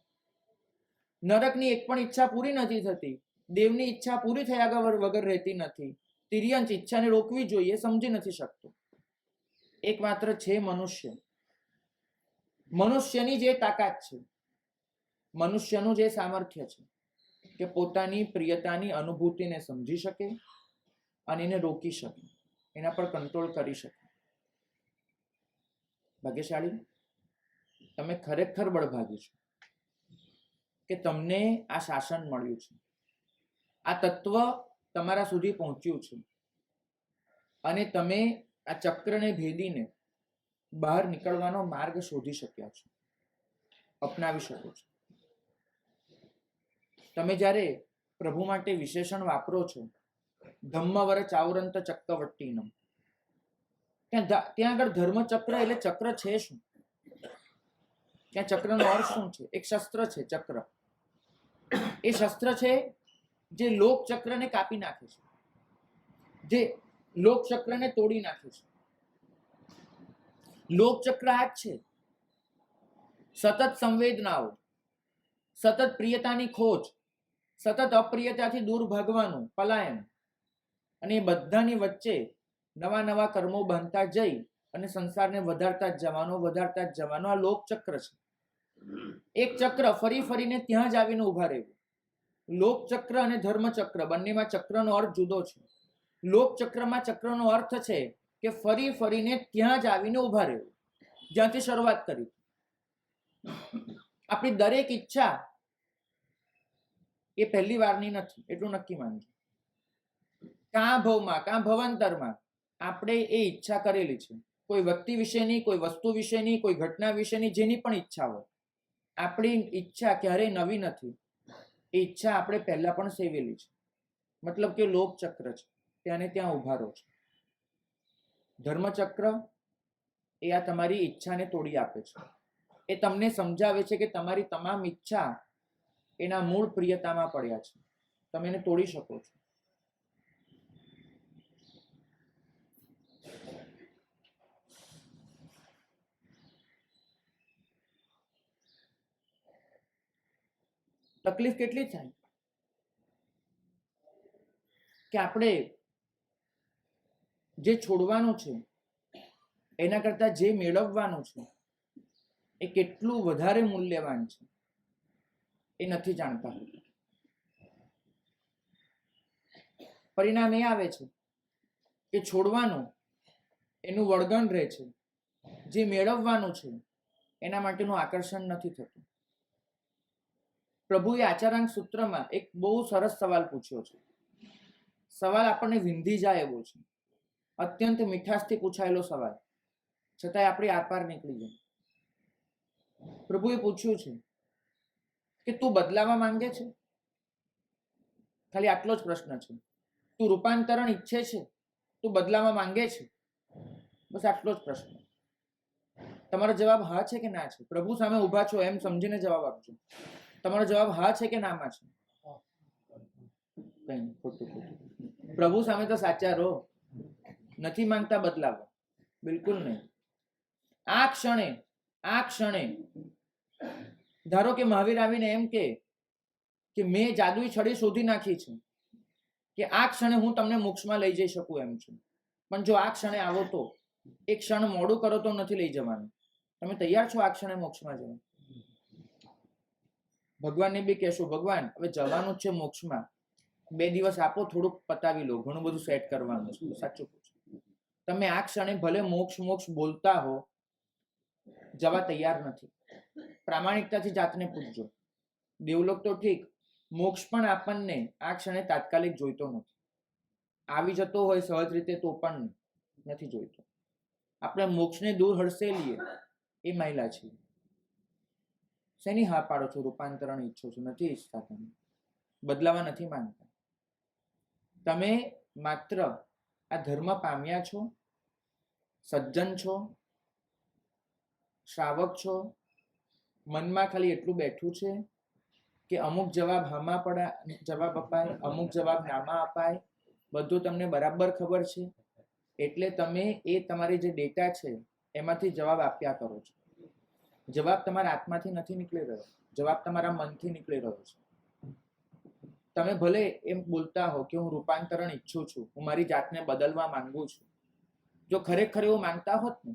નરકની એક પણ ઈચ્છા પૂરી નથી થતી, દેવની ઈચ્છા પૂરી થયા વગર રહેતી નથી. તિર્યંચ ઈચ્છાને રોકવી જોઈએ સમજી નથી શકતો. એકમાત્ર છે મનુષ્ય. મનુષ્યની જે તાકાત છે, મનુષ્યનું જે સામર્થ્ય છે કે પોતાની પ્રિયતાની અનુભૂતિને સમજી શકે અને એને રોકી શકે, એના પર કંટ્રોલ કરી શકે. ભાગ્યશાળી, તમે ખરેખર બળભાગી છો કે તમને આ શાસન મળ્યું છે, આ તત્વ તમારા સુધી પહોંચ્યું છે અને તમે આ ચક્રને ભેદીને બહાર નીકળવાનો માર્ગ શોધી શક્યા છો, અપનાવી શકો છો. તમે જ્યારે પ્રભુ માટે વિશેષણ વાપરો છો, ધમ્મવર ચાવરંત ચક્કવટ્ટીનમ, ત્યાં આગળ ધર્મચક્ર એટલે ચક્ર છે શું? ત્યાં ચક્રનો અર્થ શું છે? એક શસ્ત્ર છે ચક્ર. એ શસ્ત્ર છે જે લોક ચક્રને કાપી નાખે છે, જે લોક ચક્રને તોડી નાખે છે. લોક ચક્ર આ જ છે. સતત સંવેદનાઓ, સતત પ્રિયતાની ખોજ, સતત અપ્રિયતાથી દૂર ભાગવાનું પલાયન, અને એ બધાની વચ્ચે નવા નવા કર્મો બાંધતા જઈ અને સંસારને વધારતા જ જવાનો આ લોક ચક્ર છે. એક ચક્ર ફરી ફરીને ત્યાં જ આવીને ઉભા રહેવું. લોક ચક્ર અને ધર્મચક્ર બંનેમાં ચક્રનો અર્થ જુદો છે. લોક ચક્રમાં ચક્રનો અર્થ છે કે ફરી ફરીને ત્યાં જ આવીને ઉભા રહેવું, જ્યાંથી શરૂઆત કરી. આપણી દરેક ઈચ્છા એ પહેલી વારની નથી, એટલું નક્કી માનજો. કાં ભવમાં કાં ભવાંતરમાં આપણે એ ઈચ્છા કરેલી છે, કોઈ વ્યક્તિ વિશેની, કોઈ વસ્તુ વિશેની, કોઈ ઘટના વિશેની, જેની પણ ઈચ્છા હોય. આપણી ઈચ્છા ક્યારેય નવી નથી, એ ઈચ્છા આપણે પહેલા પણ સેવેલી છે. મતલબ કે લોક ચક્ર છે, ત્યાં ને ત્યાં ઉભા રહો છો. ધર્મચક્ર એ આ તમારી ઈચ્છાને તોડી આપે છે. એ તમને સમજાવે છે કે તમારી તમામ ઈચ્છા એના મૂળ પ્રિયતામાં પડ્યા છે, તમે એને તોડી શકો છો. તકલીફ કેટલી થાય કે આપણે જે છોડવાનું છે એના કરતા જે મેળવવાનું છે એ કેટલું વધારે મૂલ્યવાન છે એ નથી જાણતા. પરિણામ એ આવે છે કે છોડવાનું એનું વળગણ રહે છે, જે મેળવવાનું છે એના માટેનું આકર્ષણ નથી થતું. પ્રભુએ આચારાંક સૂત્રમાં એક બહુ સરસ સવાલ પૂછ્યો છે. સવાલ આપણને વિંધી જાય એવો છે, અત્યંત મીઠાશથી પૂછાયેલો સવાલ, છતાંય આપણી આરપાર નીકળી જાય. પ્રભુએ પૂછ્યું છે કે તું બદલાવા માંગે છે? ખાલી આટલો જ પ્રશ્ન છે. તું રૂપાંતરણ ઈચ્છે છે? તું બદલાવા માંગે છે? બસ આટલો જ પ્રશ્ન. તમારો જવાબ હા છે કે ના છે? પ્રભુ સામે ઊભા છો એમ સમજીને જવાબ આપજો. તમારો જવાબ હા છે કે નામાં છે? કઈ ખોટું. પ્રભુ સામે તો સાચા રહો. નથી માંગતા બદલાવા, બિલકુલ નહીં. આ ક્ષણે ધારો કે મહાવીર આવીને એમ કે મેં જાદુઈ છડી શોધી નાખી છે કે આ ક્ષણે હું તમને મોક્ષમાં લઈ જઈ શકું એમ છું, પણ જો આ ક્ષણે આવો તો, એક ક્ષણ મોડું કરો તો નથી લઈ જવાનું. તમે તૈયાર છો આ ક્ષણે મોક્ષમાં જવા? ભગવાનને બી કહેશું, ભગવાન હવે જવાનું જ છે મોક્ષમાં, 2 દિવસ આપો, થોડુંક પતાવી લો, ઘણું બધું સેટ કરવાનું છે. સાચું પૂછો, તમે આ ક્ષણે ભલે મોક્ષ મોક્ષ બોલતા હો, જવા તૈયાર નથી. પ્રામાણિકતાથી જાતને પૂછજો. દેવલોક તો ઠીક, મોક્ષ પણ આપણને આ ક્ષણે તાત્કાલિક જોઈતો નથી. આવી જતો હોય સહજ રીતે તો પણ નથી જોઈતો. આપણે મોક્ષને દૂર હડસેલીએ એ મહિલા છીએ. શેની હા પાડો છો? રૂપાંતરણ ઈચ્છો છો, નથી ઈચ્છતા, તમે બદલાવા નથી માંગતા. તમે માત્ર આ ધર્મ પામ્યા છો, સજ્જન છો, શ્રાવક છો, મનમાં ખાલી એટલું બેઠું છે કે અમુક જવાબ હામાં જવાબ અપાય, અમુક જવાબ નામાં અપાય, બધું તમને બરાબર ખબર છે, એટલે તમે એ તમારી જે ડેટા છે એમાંથી જવાબ આપ્યા કરો છો. જવાબ તમારા આત્માથી નથી નીકળી રહ્યો, જવાબ તમારા મનથી નીકળી રહ્યો છે. તમે ભલે એમ બોલતા હો કે હું રૂપાંતરણ ઈચ્છું છું, હું મારી જાતને બદલવા માંગુ છું. જો ખરેખર એવું માંગતા હોત ને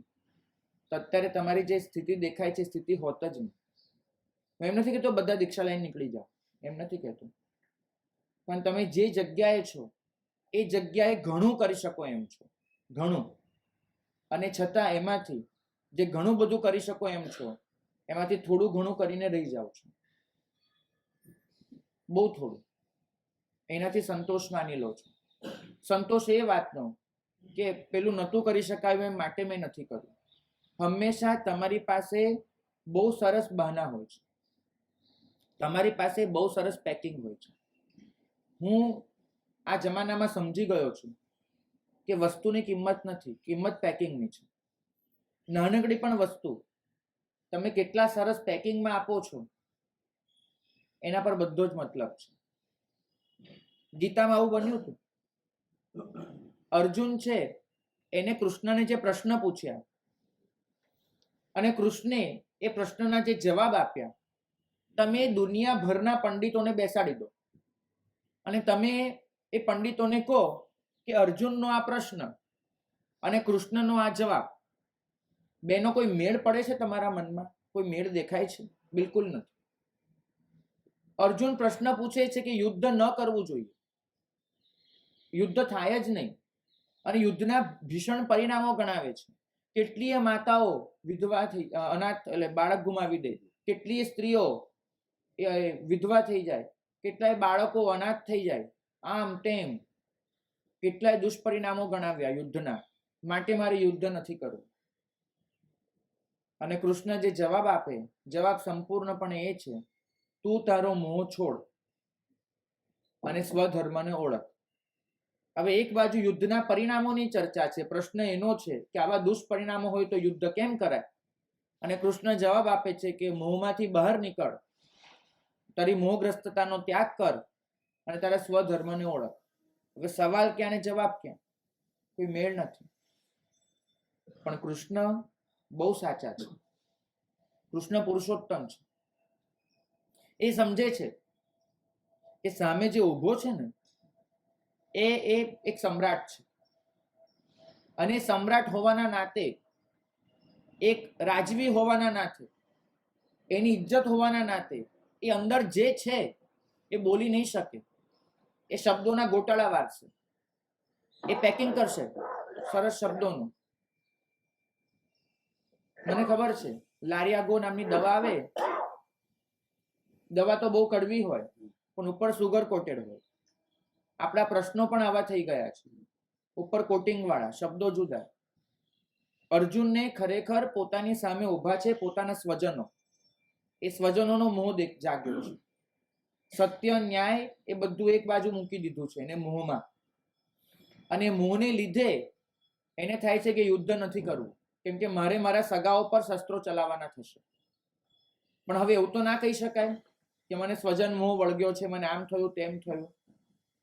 તો અત્યારે તમારી જે સ્થિતિ દેખાય છે સ્થિતિ હોત જ નહીં. હું એમ નથી કહેતો બધા દીક્ષા લઈને નીકળી જાઓ, એમ નથી કહેતો, પણ તમે જે જગ્યાએ છો એ જગ્યાએ ઘણું કરી શકો એમ છો, ઘણું. અને છતાં એમાંથી જે ઘણું બધું કરી શકો એમ છો એમાંથી થોડું ઘણું કરીને રહી જાઓ છો, બહુ થોડું. એનાથી સંતોષ માની લો છો. સંતોષ એ વાતનો કે પેલું નહોતું કરી શકાયું એમ માટે મેં નથી કર્યું. હંમેશા તમારી પાસે બહુ સરસ બહાના હોય છે, તમારી પાસે બહુ સરસ પેકિંગ હોય છે. હું આ જમાનામાં સમજી ગયો છું કે વસ્તુની કિંમત નથી, કિંમત પેકિંગની છે. નાનકડી પણ વસ્તુ તમે કેટલા સરસ પેકિંગમાં આપો છો એના પર બધો જ મતલબ છે. ગીતામાં આવું બન્યું હતું. અર્જુન છે એને કૃષ્ણને જે પ્રશ્ન પૂછ્યા અને કૃષ્ણે એ પ્રશ્નના જે જવાબ આપ્યા, તમે દુનિયાભરના પંડિતોને બેસાડી દો અને તમે એ પંડિતોને કહો કે અર્જુનનો આ પ્રશ્ન અને કૃષ્ણનો આ જવાબ બેનો કોઈ મેળ પડે છે? તમારા મનમાં કોઈ મેળ દેખાય છે? બિલકુલ નથી. અર્જુન પ્રશ્ન પૂછે છે કે યુદ્ધ ન કરવું જોઈએ, યુદ્ધ થાય જ નહીં, અને યુદ્ધના ભીષણ પરિણામો ગણાવે છે. કેટલીય માતાઓ વિધવા થઈ, અનાથ એટલે બાળક ગુમાવી દે, કેટલીય સ્ત્રીઓ વિધવા થઈ જાય, કેટલાય બાળકો અનાથ થઈ જાય, આમ તેમ કેટલાય દુષ્પરિણામો ગણાવ્યા યુદ્ધના, માટે મારે યુદ્ધ નથી કરવું. અને કૃષ્ણ જે જવાબ આપે, જવાબ સંપૂર્ણપણે એ છે, તું તારો મોહ છોડ અને સ્વધર્મને ઓળખ. હવે એક બાજુ યુદ્ધના પરિણામોની ચર્ચા છે, પ્રશ્ન એનો છે કે આવા દુષ્પરિણામો હોય તો યુદ્ધ કેમ કરાય? અને કૃષ્ણ જવાબ આપે છે કે મોહમાંથી બહાર નીકળ, તારી મોહગ્રસ્તતાનો ત્યાગ કર અને તારા સ્વધર્મને ઓળખ. હવે સવાલ ક્યાં ને જવાબ ક્યાં? કોઈ મેળ નથી. પણ કૃષ્ણ બહુ સાચા છે, કૃષ્ણ પુરુષોત્તમ છે. એ સમજે છે કે સામે જે ઊભો છે ને એ એક સમ્રાટ છે, અને સમ્રાટ હોવાના નાતે, એક રાજવી હોવાના નાતે, એની ઇજ્જત હોવાના નાતે એ અંદર જે છે એ બોલી નહીં શકે. એ શબ્દોના ગોટાળા વાળશે, એ પેકિંગ કરશે સરસ શબ્દોનું. મને ખબર છે, લારિયાગો નામની દવા આવે, દવા તો બહુ કડવી હોય પણ ઉપર સુગર કોટેડ હોય. આપણા પ્રશ્નો પણ આવા થઈ ગયા છે, ઉપર કોટિંગ વાળા, શબ્દો જુદા. અર્જુનને ખરેખર પોતાની સામે ઊભા છે પોતાના સ્વજનો, એ સ્વજનોનો મોહ જાગ્યો છે. સત્ય ન્યાય એ બધું એક બાજુ મૂકી દીધું છે એને મોહમાં, અને મોહને લીધે એને થાય છે કે યુદ્ધ નથી કરવું, કેમ કે મારે મારા સગાઓ પર શસ્ત્રો ચલાવવાના થશે. પણ હવે એવું તો ના કહી શકાય કે મને સ્વજન મોહ વળગ્યો છે, મને આમ થયું તેમ થયું.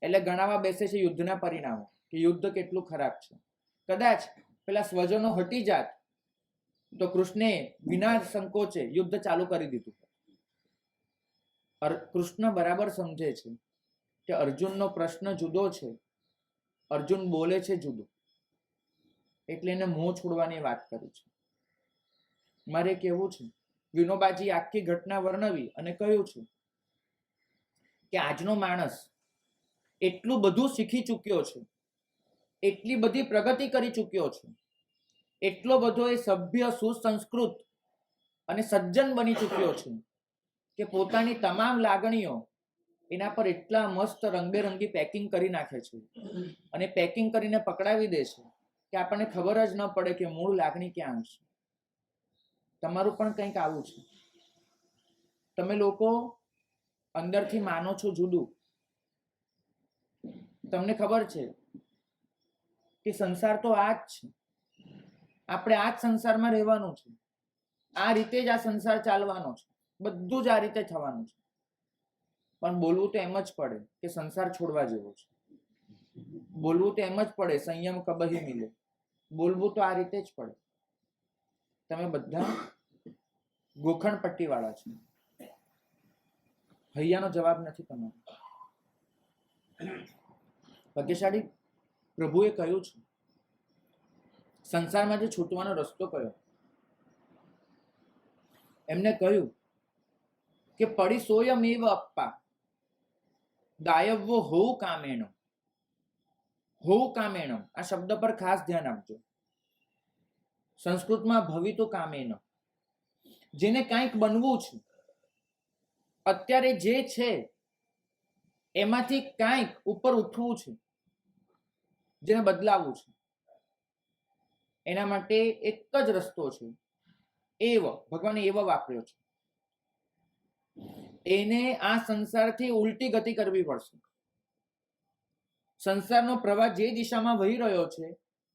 એટલે ગણાવા બેસે છે યુદ્ધના પરિણામો, કે યુદ્ધ કેટલું ખરાબ છે. કદાચ પેલા સ્વજનો હટી જાત તો કૃષ્ણે વિના સંકોચે યુદ્ધ ચાલુ કરી દીધું. કૃષ્ણ બરાબર સમજે છે કે અર્જુનનો પ્રશ્ન જુદો છે, અર્જુન બોલે છે જુદું, એટલે એને મોહ છોડવાની વાત કરી છે. મારે કેવું છે, વિનોબાજી આખી ઘટના વર્ણવી અને કહ્યું છે કે આજનો માણસ એટલું બધું શીખી ચૂક્યો છે, એટલી બધી પ્રગતિ કરી ચૂક્યો છે, એટલો બધો એ સભ્ય, સુસંસ્કૃત અને સજ્જન બની ચૂક્યો છે કે પોતાની તમામ લાગણીઓ એના પર એટલા મસ્ત રંગબેરંગી પેકિંગ કરી નાખે છે અને પેકિંગ કરીને પકડાવી દે છે કે આપણને ખબર જ ન પડે કે મૂળ લાગણી ક્યાં હશે. તમારું પણ કંઈક આવું છે. તમે લોકો અંદરથી માનો છો જુદું. તમને ખબર છે કે સંસાર તો આ જ છે, આપણે આ જ સંસારમાં રહેવાનું છે, આ રીતે જ આ સંસાર ચાલવાનો છે, બધું જ આ રીતે થવાનું છે. પણ બોલવું તો એમ જ પડે કે સંસાર છોડવા જેવો છે. બોલવું તો એમ જ પડે સંયમ કબહી મિલે. બોલવું તો આ રીતે જ પડે. તમે બધા ગોખણ પટ્ટી વાળા છો. હૈયાનો જવાબ નથી તમારો. ભાગ્યશાળી પ્રભુએ કહ્યું છે સંસારમાંથી છૂટવાનો રસ્તો કયો. એમને કહ્યું કે પડી સોયમેવ અપ્પા દાયવો હોઉ કામેણમ. હોઉ કામેણમ આ શબ્દ પર ખાસ ધ્યાન આપજો. સંસ્કૃતમાં ભવિતો કામેન, જેને કાંઈક બનવું છે, અત્યારે જે છે એમાંથી કાંઈક ઉપર ઉઠવું છે, જેને બદલાવવું છે, એના માટે એક જ રસ્તો છે. એવ, ભગવાને એવ વાપર્યો છે. એને આ સંસારથી ઉલટી ગતિ કરવી પડશે. સંસારનો પ્રવાહ જે દિશામાં વહી રહ્યો છે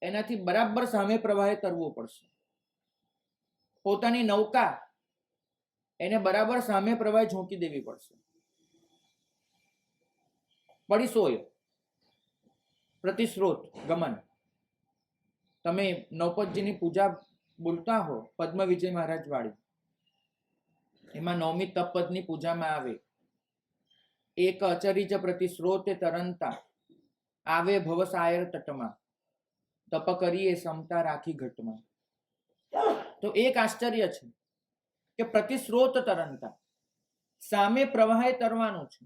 એનાથી બરાબર સામે પ્રવાહે તરવું પડશે. પોતાની નૌકા એને બરાબર સામે પ્રવાહે ઝોંકી દેવી પડશે. પડીસોય પ્રતિસ્રોત ગમન. તમે નૌપતજીની પૂજા બોલતા હો, પદ્મ વિજય મહારાજ વાળી, એમાં નવમી તપપદની પૂજામાં આવે એક અચરિજ પ્રતિસ્રોતે તરંતા આવે ભવસાયર તટમાં તપ કરીએ સમતા રાખી ઘટમાં. તો એક આશ્ચર્ય છે કે પ્રતિસ્રોત તરંતા, સામે પ્રવાહે તરવાનું છે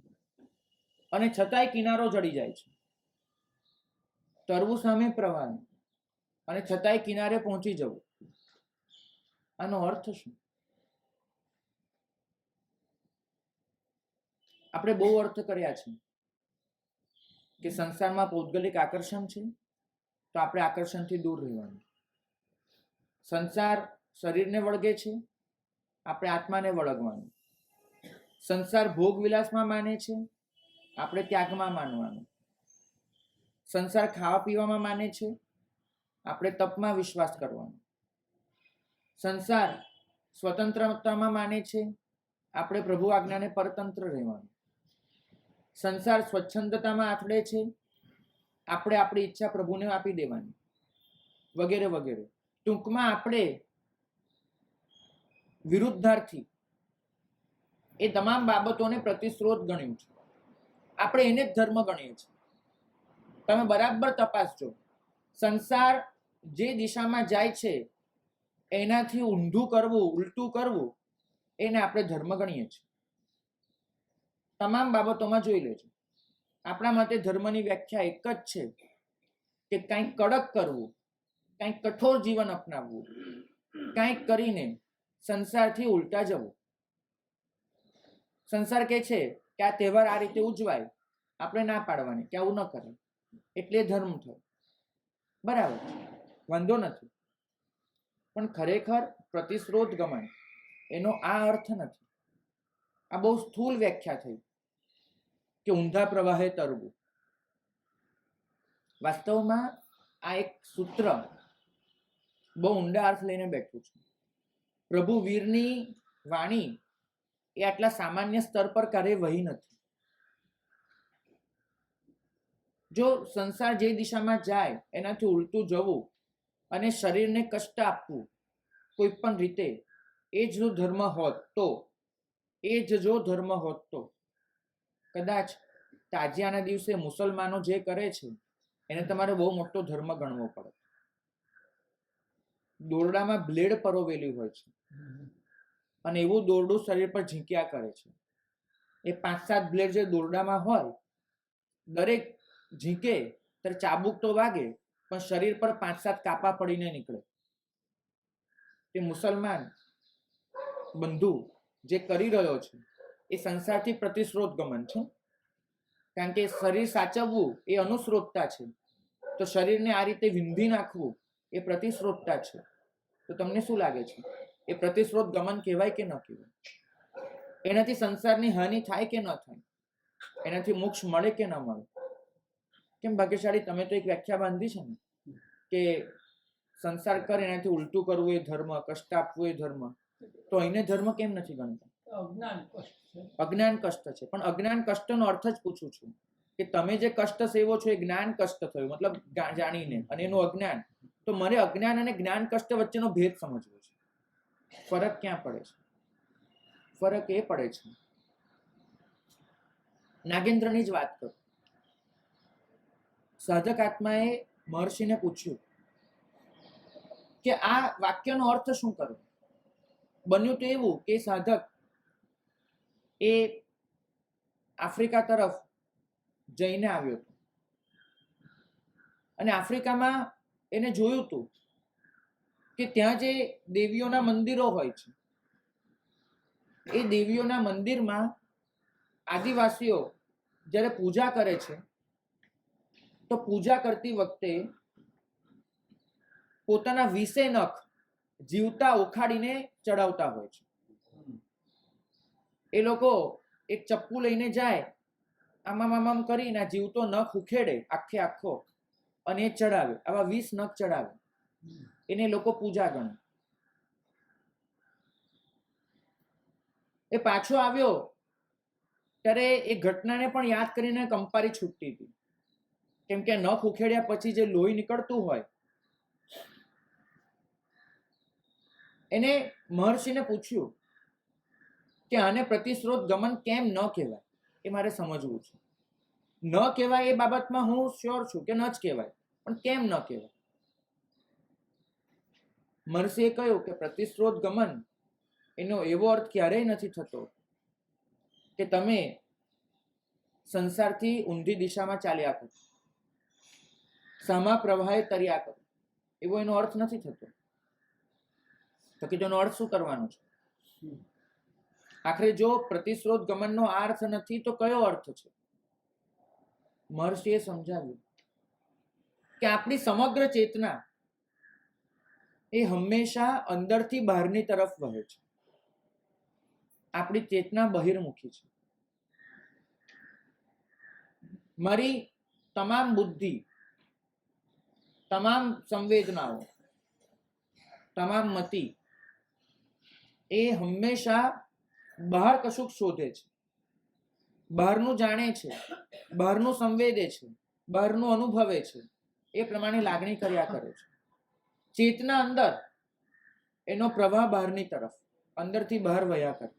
અને છતાંય કિનારો જડી જાય છે. તરવું સામે પ્રવાહે અને છતાંય કિનારે પહોંચી જવું. આનો અર્થ શું? આપણે બહુ અર્થ કર્યા છે કે સંસારમાં ભૌગોલિક આકર્ષણ છે તો આપણે આકર્ષણથી દૂર રહેવાનું. સંસાર શરીરને વળગે છે, આપણે આત્માને વળગવાનું. સંસાર ભોગ વિલાસમાં માને છે, આપણે ત્યાગમાં માનવાનું. સંસાર ખાવા પીવામાં માને છે, આપણે તપમાં વિશ્વાસ કરવાનો. સંસાર સ્વતંત્રતામાં માને છે, આપણે પ્રભુ આજ્ઞાને પરતંત્ર રહેવાનું. સંસાર સ્વચ્છંદતામાં આથડે છે, આપણે આપણી ઈચ્છા પ્રભુને આપી દેવાની, વગેરે વગેરે. ટૂંકમાં આપણે વિરુદ્ધાર્થી એ તમામ બાબતોને પ્રતિસ્રોત ગણ્યું છે. આપણે એને જ ધર્મ ગણીએ છીએ. તમે બરાબર તપાસજો. સંસાર જે દિશામાં જાય છે એનાથી ઊંધું કરવું, ઉલટું કરવું, એને આપણે ધર્મ ગણીએ છીએ. તમામ બાબતોમાં જોઈ લેજો. આપણા માટે ધર્મની વ્યાખ્યા એક જ છે કે કંઈક કડક કરવું, કંઈક કઠોર જીવન અપનાવવું, કંઈક કરીને સંસારથી ઉલટા જવું. સંસાર કે છે કે આ તહેવાર આ રીતે ઉજવાય, આપણે ના પાડવાની કે આવું ન કરાય, એટલે ધર્મ થયો. બરાબર, વાંધો નથી. પણ ખરેખર પ્રતિસ્રોત ગમન એનો આ અર્થ નથી. આ બહુ સ્થૂળ વ્યાખ્યા થઈ કે ઊંધા પ્રવાહે તરવું. વાસ્તવમાં આ એક સૂત્ર બહુ ઊંડા અર્થ લઈને બેઠું છે. પ્રભુ વીરની વાણી એ આટલા સામાન્ય સ્તર પર ક્યારેય વહી નથી. જો સંસાર જે દિશામાં જાય એનાથી ઉલટું જવું અને શરીરને કષ્ટ આપવું કોઈ પણ રીતે, એ જ જો ધર્મ હોત તો, એ જ જો ધર્મ હોત તો કદાચ તાજિયાના દિવસે મુસલમાનો જે કરે છે એને તમારે બહુ મોટો ધર્મ ગણવો પડે. દોરડામાં બ્લેડ પરોવેલી હોય છે અને એવું દોરડું શરીર પર ઝીંક્યા કરે છે. એ 5-7 બ્લેડ જે દોરડામાં હોય, દરેક ઝીંકે ત્યારે ચાબુક તો વાગે, પણ શરીર પર 5-7 કાપા પડીને નીકળે. એ મુસલમાન બંધુ જે કરી રહ્યો છે એ સંસારથી પ્રતિસ્રોત ગમન છે, કારણ કે શરીર સાચવવું એ અનુસ્રોતતા છે, તો શરીરને આ રીતે વિંધી નાખવું એ પ્રતિસ્રોતતા છે. તો તમને શું લાગે છે, એ પ્રતિસ્રોત ગમન કહેવાય કે ન કહેવાય? એનાથી સંસારની હાનિ થાય કે ન થાય? એનાથી મોક્ષ મળે કે ન મળે? કેમ ભાગ્યશાળી, તમે તો એક વ્યાખ્યા બાંધી છે ને કે સંસાર કરે એનાથી ઉલટું કરવું એ ધર્મ, કષ્ટ આપવું એ ધર્મ. તો અહીંને ધર્મ કેમ નથી ગણતા? અજ્ઞાન કષ્ટ છે. પણ અજ્ઞાન કષ્ટનો અર્થ જ પૂછું છું કે તમે જે કષ્ટ સેવો છો એ જ્ઞાન કષ્ટ થયું, મતલબ જાણીને, અને એનું અજ્ઞાન. તો મને અજ્ઞાન અને જ્ઞાન કષ્ટ વચ્ચેનો ભેદ સમજવો છે. ફરક ક્યાં પડે છે? ફરક એ પડે છે, નાગેન્દ્રની જ વાત કરું. સાધક આત્માએ મહર્ષિને પૂછ્યું કે આ વાક્યનો અર્થ શું કરો? બન્યું તો એવું કે સાધક એ આફ્રિકા તરફ જઈને આવ્યો હતો, અને આફ્રિકામાં એને જોયું હતું કે ત્યાં જે દેવીઓના મંદિરો હોય છે, એ દેવીઓના મંદિરમાં આદિવાસીઓ જ્યારે પૂજા કરે છે, તો પૂજા કરતી વખતે પોતાના 20 નખ જીવતા ઉખાડીને ચડાવતા હોય છે. એ લોકો એક ચપ્પુ લઈને જાય, આમ કરીને જીવતો નખ ઉખેડે આખે આખો, અને એ ચડાવે. આવા 20 નખ ચડાવે. એને લોકો પૂજા ગણે. એ પાછો આવ્યો ત્યારે એ ઘટનાને પણ યાદ કરીને કંપારી છૂટતી હતી, કેમ કે નખ ઉખેડ્યા પછી જે લોહી નીકળતું હોય. એને મહર્ષિને પૂછ્યું કે આને પ્રતિસ્રોત ગમન કેમ ન કહેવાય, એ મારે સમજવું છે. ન કહેવાય એ બાબતમાં હું શ્યોર છું કે ન જ કહેવાય, પણ કેમ ન કહેવાય? મહર્ષિએ કહ્યું કે પ્રતિસ્રોત ગમન એનો એવો અર્થ ક્યારેય નથી થતો કે તમે સંસારથી ઊંધી દિશામાં ચાલ્યા કરો, સામા પ્રવાહે તર્યા કરો, એવો એનો અર્થ નથી થતો. તો કે તેનો અર્થ શું કરવાનો છે? આખરે જો પ્રતિસ્રોત ગમનનો આ અર્થ નથી તો કયો અર્થ છે? મહર્ષિએ સમજાવ્યું કે આપણી સમગ્ર ચેતના એ હંમેશા અંદરથી બહારની તરફ વહે છે. આપણી ચેતના બહિર્મુખી છે. મારી તમામ બુદ્ધિ, તમામ સંવેદનાઓ, તમામ મતિ એ હંમેશા બહાર કશુંક શોધે છે, બહારનું જાણે છે, બહારનું સંવેદે છે, બહારનું અનુભવે છે, એ પ્રમાણે લાગણી કર્યા કરે છે. ચેતના અંદર, એનો પ્રવાહ બહારની તરફ, અંદરથી બહાર વહ્યા કરે.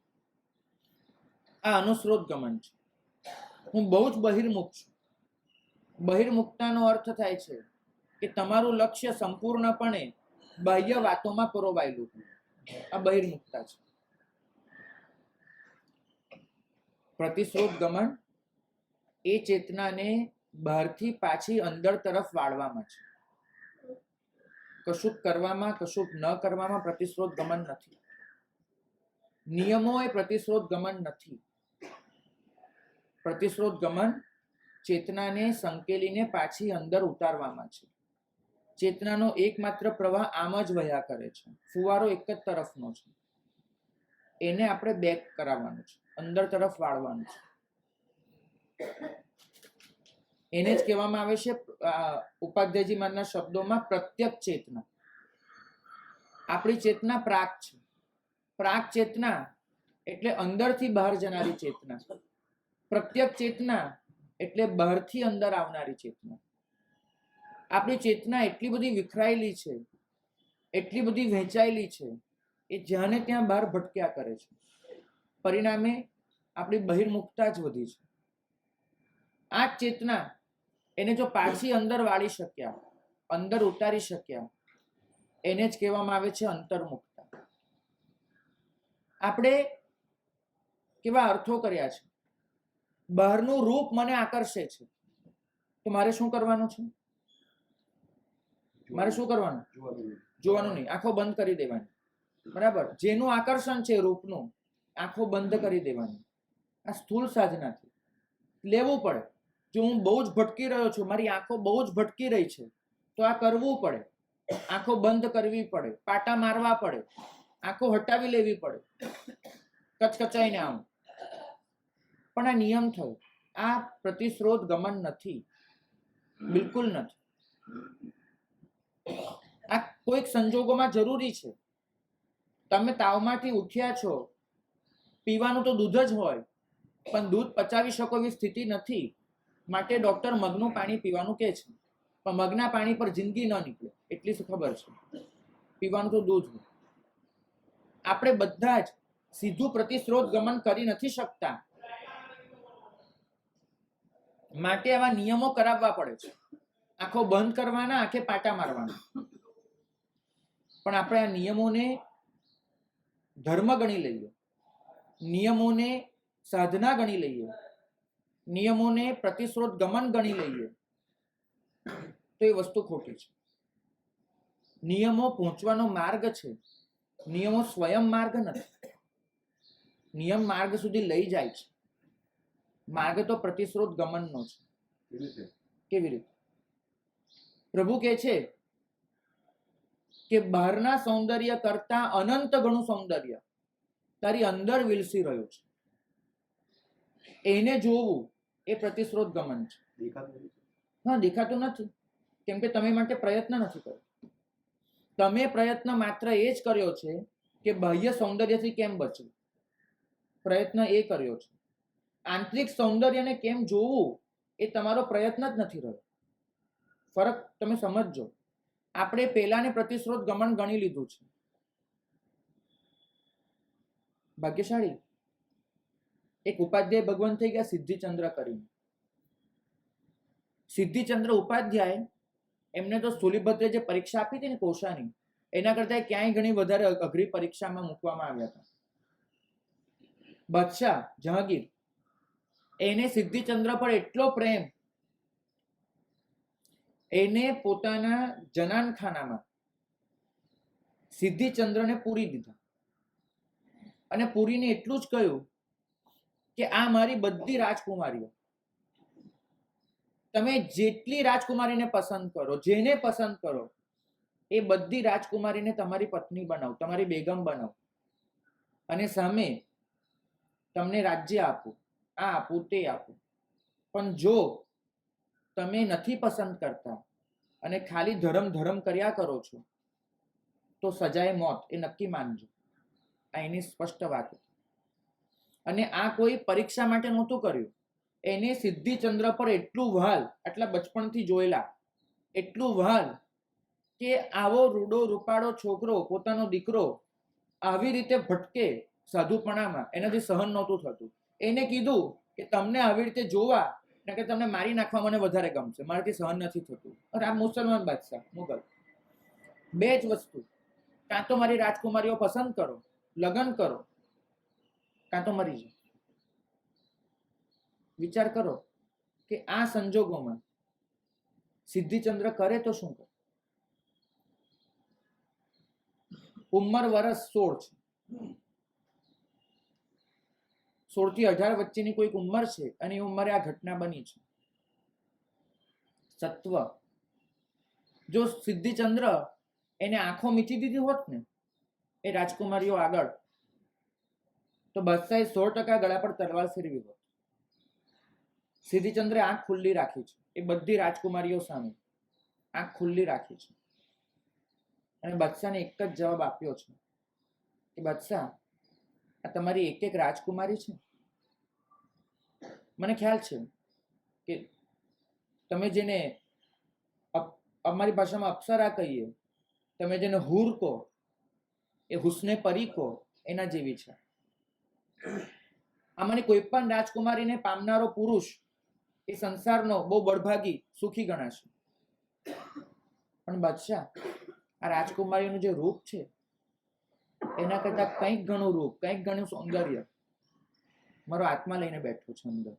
આ અનુસ્રોત ગમન છે. હું બહુ જ બહિર્મુખ છું. બહિર્મુખતાનો અર્થ થાય છે કે તમારું લક્ષ્ય સંપૂર્ણપણે બાહ્ય વાતોમાં પરોવાયેલું છે. આ બહિર્મુખતા છે. પ્રતિસ્રોત ગમન એ ચેતનાને બહારથી પાછી અંદર તરફ વાળવામાં છે. કશુંક કરવામાં, કશુંક ન કરવામાં પ્રતિસ્રોત ગમન નથી. નિયમો એ પ્રતિસ્રોત ગમન નથી. પ્રતિસ્રોત ગમન ચેતનાને સંકેલીને પાછી અંદર ઉતારવામાં છે. ચેતનાનો એકમાત્ર પ્રવાહ આમ જ વહ્યા કરે છે. ફુવારો એક જ તરફનો છે. એને આપણે બેક કરાવવાનું છે, અંદર તરફ વાળવાનું છે. એને જ કહેવામાં આવે છે ઉપાધ્યાયજી મહારાજના શબ્દોમાં પ્રત્યક ચેતના. આપણી ચેતના પ્રાક છે. પ્રાક ચેતના એટલે અંદરથી બહાર જનારી ચેતના. પ્રત્યક ચેતના એટલે બહારથી અંદર આવનારી ચેતના. આપણી ચેતના એટલી બધી વિખરાયેલી છે, એટલી બધી વહેંચાયેલી છે, એ જ્યાં ને ત્યાં બહાર ભટક્યા કરે છે. પરિણામે આપણી બહિર્મુખતા જ વધી છે. આ ચેતના એને જો પાછી અંદર વાળી શક્યા, અંદર ઉતારી શક્યા, એને જ કહેવામાં આવે છે અંતર્મુખતા. આપણે કેવા અર્થો કર્યા છે બહારનું રૂપ મને આકર્ષે છે, તો મારે શું કરવાનું છે? મારે શું કરવાનું? જોવાનું નહીં, આંખો બંધ કરી દેવાની. બરાબર? જેનું આકર્ષણ છે રૂપનું, આંખો બંધ કરી દેવાની. આ સ્થૂળ સાધનાથી લેવું પડે. જો હું બહુ જ ભટકી રહ્યો છું, મારી આંખો બહુ જ ભટકી રહી છે, તો આ કરવું પડે. આંખો બંધ કરવી પડે, પાટા મારવા પડે, આંખો હટાવી લેવી પડે, કચકચાઈને આમ. પણ આ નિયમ થયો. આ પ્રતિસ્રોત ગમન નથી, બિલકુલ નથી. આ કોઈક સંજોગોમાં જરૂરી છે. તમે તાવમાંથી ઉઠ્યા છો, પીવાનું તો દૂધ જ હોય, પણ દૂધ પચાવી શકો એવી સ્થિતિ નથી, માટે ડોક્ટર મગનું પાણી પીવાનું કહે છે. પણ મગના પાણી પર જિંદગી ન નીકળે એટલી ખબર છે. પીવાનું તો દૂધ હોય. આપણે બધા જ સીધું પ્રતિસ્રોત ગમન કરી નથી શકતા, માટે આવા નિયમો કરાવવા પડે છે. આંખો બંધ કરવાના, આંખે પાટા મારવાના. પણ આપણે આ નિયમોને ધર્મ ગણી લઈએ, નિયમોને સાધના ગણી લઈએ, નિયમોને પ્રતિસ્રોત ગમન ગણી લઈએ, તો એ વસ્તુ ખોટી છે. નિયમો પહોંચવાનો માર્ગ છે, નિયમો સ્વયં માર્ગ નથી. નિયમ માર્ગ સુધી લઈ જાય છે, માર્ગ તો પ્રતિસ્રોત ગમનનો છે. કેવી રીતે? પ્રભુ કહે છે કે બહારના સૌંદર્ય કરતા અનંત ગણું સૌંદર્ય તારી અંદર વિલસી રહ્યું છે. એને જોવું એ પ્રતિસ્રોત ગમન છે. હા, દેખાતું નથી, કેમ કે તમે માટે પ્રયત્ન નથી કર્યો. તમે પ્રયત્ન માત્ર એ જ કર્યો છે કે બાહ્ય સૌંદર્યથી કેમ બચવું, પ્રયત્ન એ કર્યો છે. આંતરિક સૌંદર્યને કેમ જોવું એ તમારો પ્રયત્ન જ નથી રહ્યો. ફરક તમે સમજજો. આપણે પેલાને પ્રતિસ્રોત ગમન ગણી લીધું છે. ભાગ્યશાળી એક ઉપાધ્યાય ભગવાન થઈ ગયા સિદ્ધિચંદ્ર કરીને. સિદ્ધિચંદ્ર ઉપાધ્યાય, એમને તો સ્થૂલીભદ્રે જે પરીક્ષા આપી હતી ને કોષાની, એના કરતા ક્યાંય ઘણી વધારે અઘરી પરીક્ષામાં મૂકવામાં આવ્યા હતા. બાદશાહ જહાંગીર, એને સિદ્ધિચંદ્ર પર એટલો પ્રેમ, એને પોતાના જનાનખાનામાં સિદ્ધિચંદ્રને પૂરી દીધા, અને પૂરીને એટલું જ કહ્યું કે આ મારી બધી રાજકુમારીઓ, તમે જેટલી રાજકુમારીને પસંદ કરો, જેને પસંદ કરો, એ બધી રાજકુમારીને તમારી પત્ની બનાવો, તમારી બેગમ બનાવો, અને સામે તમને રાજ્ય આપું, આ આપું, તે આપું. પણ જો તમે નથી પસંદ કરતા અને ખાલી ધર્મ ધર્મ કર્યા કરો છો, તો સજાએ મોત, એ નક્કી માનજો. આ એની સ્પષ્ટ વાત. અને આ કોઈ પરીક્ષા માટે નહોતું કર્યું. એને સિદ્ધિચંદ્ર પર એટલું વહાલ, આટલા બચપણથી જોયેલા, એટલું વહાલ કે આવો રૂડો રૂપાળો છોકરો, પોતાનો દીકરો આવી રીતે ભટકે સાધુપણામાં, એનાથી સહન નહોતું થતું. એને કીધું કે તમને આવી રીતે જોવા કે તમને મારી નાખવા મને વધારે ગમશે, મારાથી સહન નથી થતું. અને આ મુસલમાન બાદશાહ, મુગલ, બે જ વસ્તુ, કાં તો મારી રાજકુમારીઓ પસંદ કરો, લગ્ન કરો, કાં તો મરી જાઓ. વિચાર કરો કે આ સંજોગોમાં સિદ્ધિચંદ્ર કરે તો શું કરે? ઉંમર વર્ષ 16 છે, 16 થી 18 વચ્ચેની કોઈક ઉંમર છે, અને એ ઉંમરે આ ઘટના બની છે. સત્વ. જો સિદ્ધિચંદ્ર એને આંખો મીચી દીધી હોત ને એ રાજકુમારીઓ આગળ, તો બાદશાહે 100% ગળા પર તલવાર ફેરવી હોત. સિદ્ધિચંદ્રે આંખ ખુલ્લી રાખી છે, એ બધી રાજકુમારીઓ સામે આંખ ખુલ્લી રાખી છે, અને બાદશાહને એક જ જવાબ આપ્યો છે કે બાદશાહ, આ તમારી એક એક રાજકુમારી છે. મને ખ્યાલ છે કે તમે જેને અમારી ભાષામાં અપ્સરા કહીએ, તમે જેને હૂર કહો, એ હુસ્ને પરી કહો, એના જેવી છે. આમાંની કોઈ પણ રાજકુમારીને પામનારો પુરુષ એ સંસારનો બહુ બળભાગી, સુખી ગણાશે. પણ બાદશાહ, આ રાજકુમારીનું જે રૂપ છે એના કરતા કંઈક ઘણું રૂપ, કંઈક ઘણું સૌંદર્ય મારો આત્મા લઈને બેઠો છે અંદર.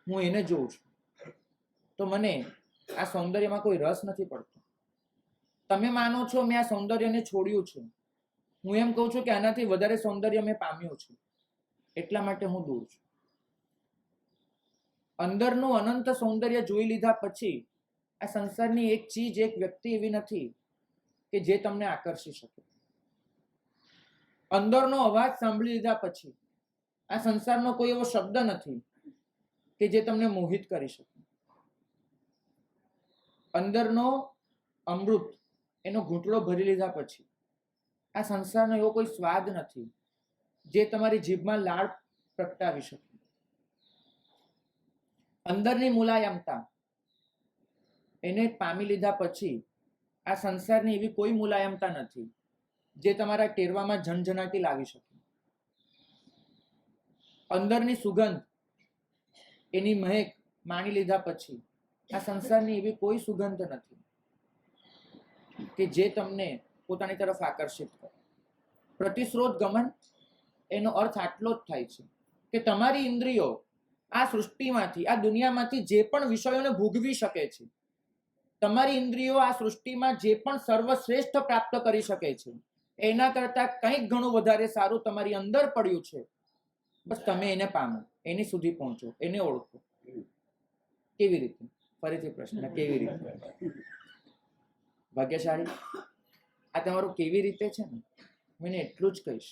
હું એને જોઉં છું, તો મને આ સૌંદર્યમાં કોઈ રસ નથી પડતો. તમે માનો છો મેં આ સૌંદર્યને છોડ્યું છે, હું એમ કહું છું કે આનાથી વધારે સૌંદર્ય મેં પામ્યું છે, એટલા માટે હું દૂર છું. અંદરનું અનંત સૌંદર્ય જોઈ લીધા પછી આ સંસારની એક ચીજ, એક વ્યક્તિ એવી નથી કે જે તમને આકર્ષી શકે. અંદરનો અવાજ સાંભળી લીધા પછી આ સંસારનો કોઈ એવો શબ્દ નથી કે જે તમને મોહિત કરી શકે. અંદરનો અમૃત, એનો ઘૂંટડો ભરી લીધા પછી આ સંસારનો એવો કોઈ સ્વાદ નથી જે તમારી જીભમાં લાળ પ્રગટાવી શકે. અંદરની મુલાયમતા એને પામી લીધા પછી આ સંસારની એવી કોઈ મુલાયમતા નથી જે તમારા ટેરવામાં ઝણઝણાટી લાવી શકે. અંદરની સુગંધ, એની મહેક માણી લીધા પછી આ સંસારની એવી કોઈ સુગંધ નથી કે જે તમને પોતાની તરફ આકર્ષિત કરે. પ્રતિસ્રોત ગમન એનો અર્થ આટલો જ થાય છે કે તમારી ઇન્દ્રિયો આ સૃષ્ટિમાંથી, આ દુનિયામાંથી જે પણ વિષયોને ભોગવી શકે છે, તમારી ઇન્દ્રિયો આ સૃષ્ટિમાં જે પણ સર્વશ્રેષ્ઠ પ્રાપ્ત કરી શકે છે, એના કરતા કંઈક ઘણું વધારે સારું તમારી અંદર પડ્યું છે. બસ તમે એને પામો, એની સુધી પહોંચો, એને ઓળખો. કેવી રીતે? ફરીથી પ્રશ્ન, કેવી રીતે? ભાગ્યશાળી, આ તમારું કેવી રીતે છે ને, હું એને એટલું જ કહીશ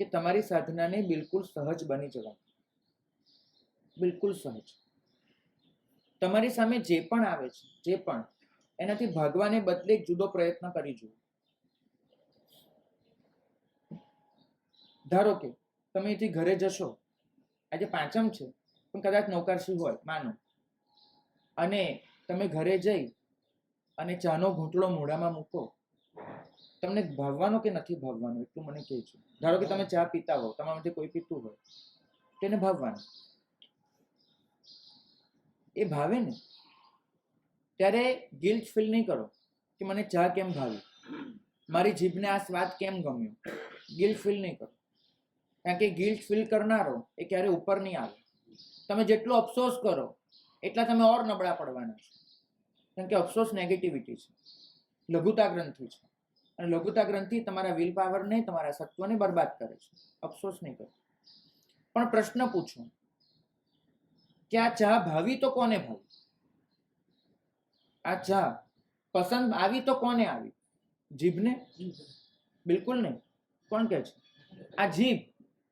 કે તમારી સાધનાને બિલકુલ સહજ બની જવા. બિલકુલ સહજ. તમારી સામે જે પણ આવે છે, જે પણ, એનાથી ભાગવાને બદલે એક જુદો પ્રયત્ન કરી જુઓ. ધારો કે તમે અહીંથી ઘરે જશો, આજે પાંચમ છે પણ કદાચ નૌકારશી હોય માનો, અને તમે ઘરે જઈ અને ચાનો ઘૂંટડો મોઢામાં મૂકો, તમને ભાવવાનો કે નથી ભાવવાનો એટલું મને કહેજો. ધારો કે તમે ચા પીતા હો, તમારામાંથી કોઈ પીતું હોય, તેને ભાવવાનું. એ ભાવે ને ત્યારે ગિલ્ટ ફીલ નહીં કરો કે મને ચા કેમ ભાવી, મારી જીભને આ સ્વાદ કેમ ગમ્યો. ગિલ્ટ ફીલ નહીં કરો, કારણ કે ગિલ્ટ ફીલ કરનારો એ ક્યારે ઉપર નહીં આવે. તમે જેટલો અફસોસ કરો એટલા તમે ઓર નબળા પડવાના છો, કારણ કે અફસોસ નેગેટિવિટી છે, લઘુતા ગ્રંથિ છે, અને લઘુતા ગ્રંથિ તમારા વિલ પાવરને, તમારા સત્વને બરબાદ કરે છે. અફસોસ નહીં કરો. પણ પ્રશ્ન પૂછો કે આ ચા ભાવી તો કોને ભાવી? આ ચા પસંદ આવી તો કોને આવી? જીભને? બિલકુલ નહીં. કોણ કહે છે? આ જીભ,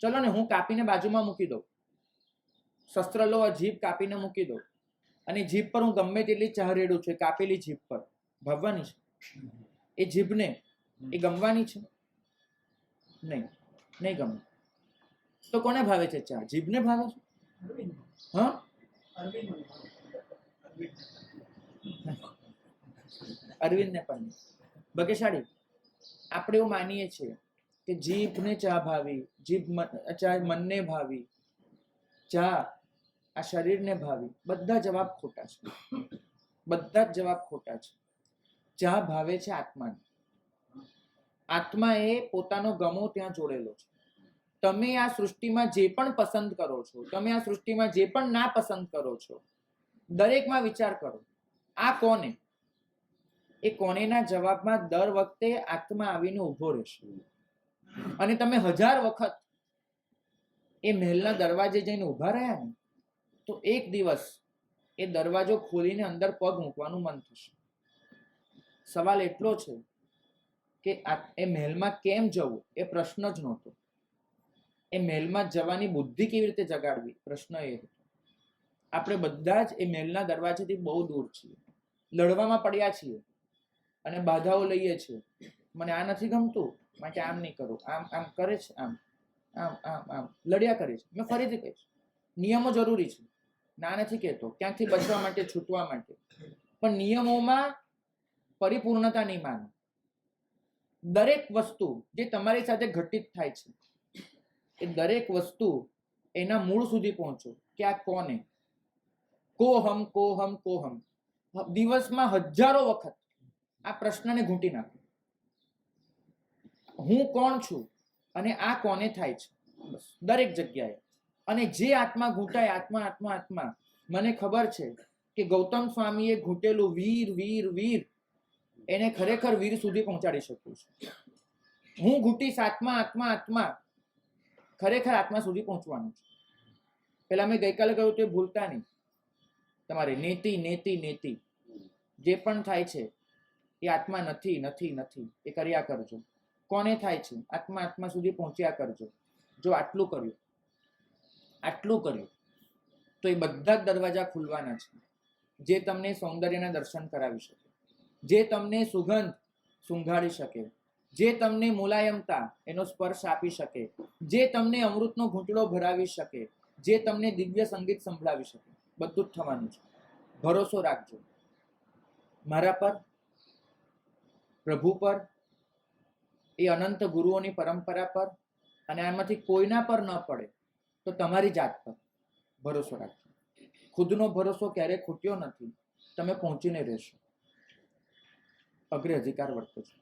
ચલો ને હું કાપીને બાજુમાં મૂકી દઉં, શસ્ત્ર લો, આ જીભ કાપીને મૂકી દો, અને જીભ પર હું ગમે તેટલી ચા રેડું છું, કાપેલી જીભ પર ભાવવાની છે? એ જીભને એ ગમવાની છે? નહીં, નહીં ગમે. તો કોને ભાવે છે ચા? જીભને ભાવે છે? હા, અરવિંદને પણ. ભાગ્યશાળી, આપણે એવું માનીએ છીએ કે જીભને ચા ભાવી, જીભ ચા મનને ભાવી, ચા આ શરીરને ભાવી. બધા જવાબ ખોટા છે, બધા જ જવાબ ખોટા છે. ચા ભાવે છે આત્માને. આત્મા એ પોતાનો ગમો ત્યાં જોડેલો છે. તમે આ સૃષ્ટિમાં જે પણ પસંદ કરો છો, તમે આ સૃષ્ટિમાં જે પણ ના પસંદ કરો છો, દરેકમાં વિચાર કરો આ કોને. એ કોનેના જવાબમાં દર વખતે આત્મા આવીને ઊભો રહેશે, અને તમે 1000 વખત એ મહેલના દરવાજે જઈને ઊભા રહ્યા ને, તો એક દિવસ એ દરવાજો ખોલીને અંદર પગ મૂકવાનું મન થશે. સવાલ એટલો છે કે એ મહેલમાં કેમ જવું એ પ્રશ્ન જ નહોતો. એ મહેલમાં જવાની બુદ્ધિ કેવી રીતે જગાડવી, પ્રશ્ન એ હતો. આપણે બધા જ એ મહેલના દરવાજેથી બહુ દૂર છીએ, લડવામાં પડ્યા છીએ અને બાધાઓ લઈએ છીએ. મને આ નથી ગમતું માટે આમ નહીં કરું, આમ આમ કરે છે, આમ આમ આમ આમ લડ્યા કરે છે. મેં ફરીથી કહીશ, નિયમો જરૂરી છે, ના નથી કહેતો, ક્યાંકથી બચવા માટે, છૂટવા માટે, પણ નિયમોમાં પરિપૂર્ણતા નહીં માનો. દરેક વસ્તુ જે તમારી સાથે ઘટિત થાય છે, એ દરેક વસ્તુ એના મૂળ સુધી પહોંચો કે આ કોને. કોહમ કોહમ કોહમ, દિવસમાં 1000 વખત આ પ્રશ્નને ઘૂંટી નાખો. હું કોણ છું અને આ કોને થાય છે? બસ દરેક જગ્યાએ અને જે આત્મા ઘૂંટાય, આત્મા આત્મા આત્મા, મને ખબર છે કે ગૌતમ સ્વામીએ ઘૂંટેલું વીર વીર વીર એને ખરેખર વીર સુધી પહોંચાડી શકું છું. હું ઘૂંટીશ આત્મા આત્મા આત્મા, ખરેખર આત્મા સુધી પહોંચવાનું છે. પેલા મેં ગઈકાલે કહ્યું તે ભૂલતા નહીં. તમારે નેતિ નેતિ નેતિ જે પણ થાય છે એ આત્મા નથી નથી નથી એ કર્યા કરજો. કોને થાય છે? આત્મા આત્મા સુધી પહોંચ્યા કરજો. જો આટલું કર્યું તો એ બધા જ દરવાજા ખુલવાના છે. જે તમને સૌંદર્યના દર્શન કરાવી શકે, જે તમને સુગંધ સૂંઘાડી શકે, જે તમને મુલાયમતા એનો સ્પર્શ આપી શકે, જે તમને અમૃતનો ઘૂંટડો ભરાવી શકે, જે તમને દિવ્ય સંગીત સંભળાવી શકે, બધું જ થવાનું છે. ભરોસો રાખજો મારા પર, પ્રભુ પર, એ અનંત ગુરુઓની પરંપરા પર, અને આમાંથી કોઈના પર ન પડે તો તમારી જાત પર ભરોસો રાખજો. ખુદનો ભરોસો ક્યારેય ખૂટ્યો નથી. તમે પહોંચીને રહેશો. અગ્રે અધિકાર વર્તો છો.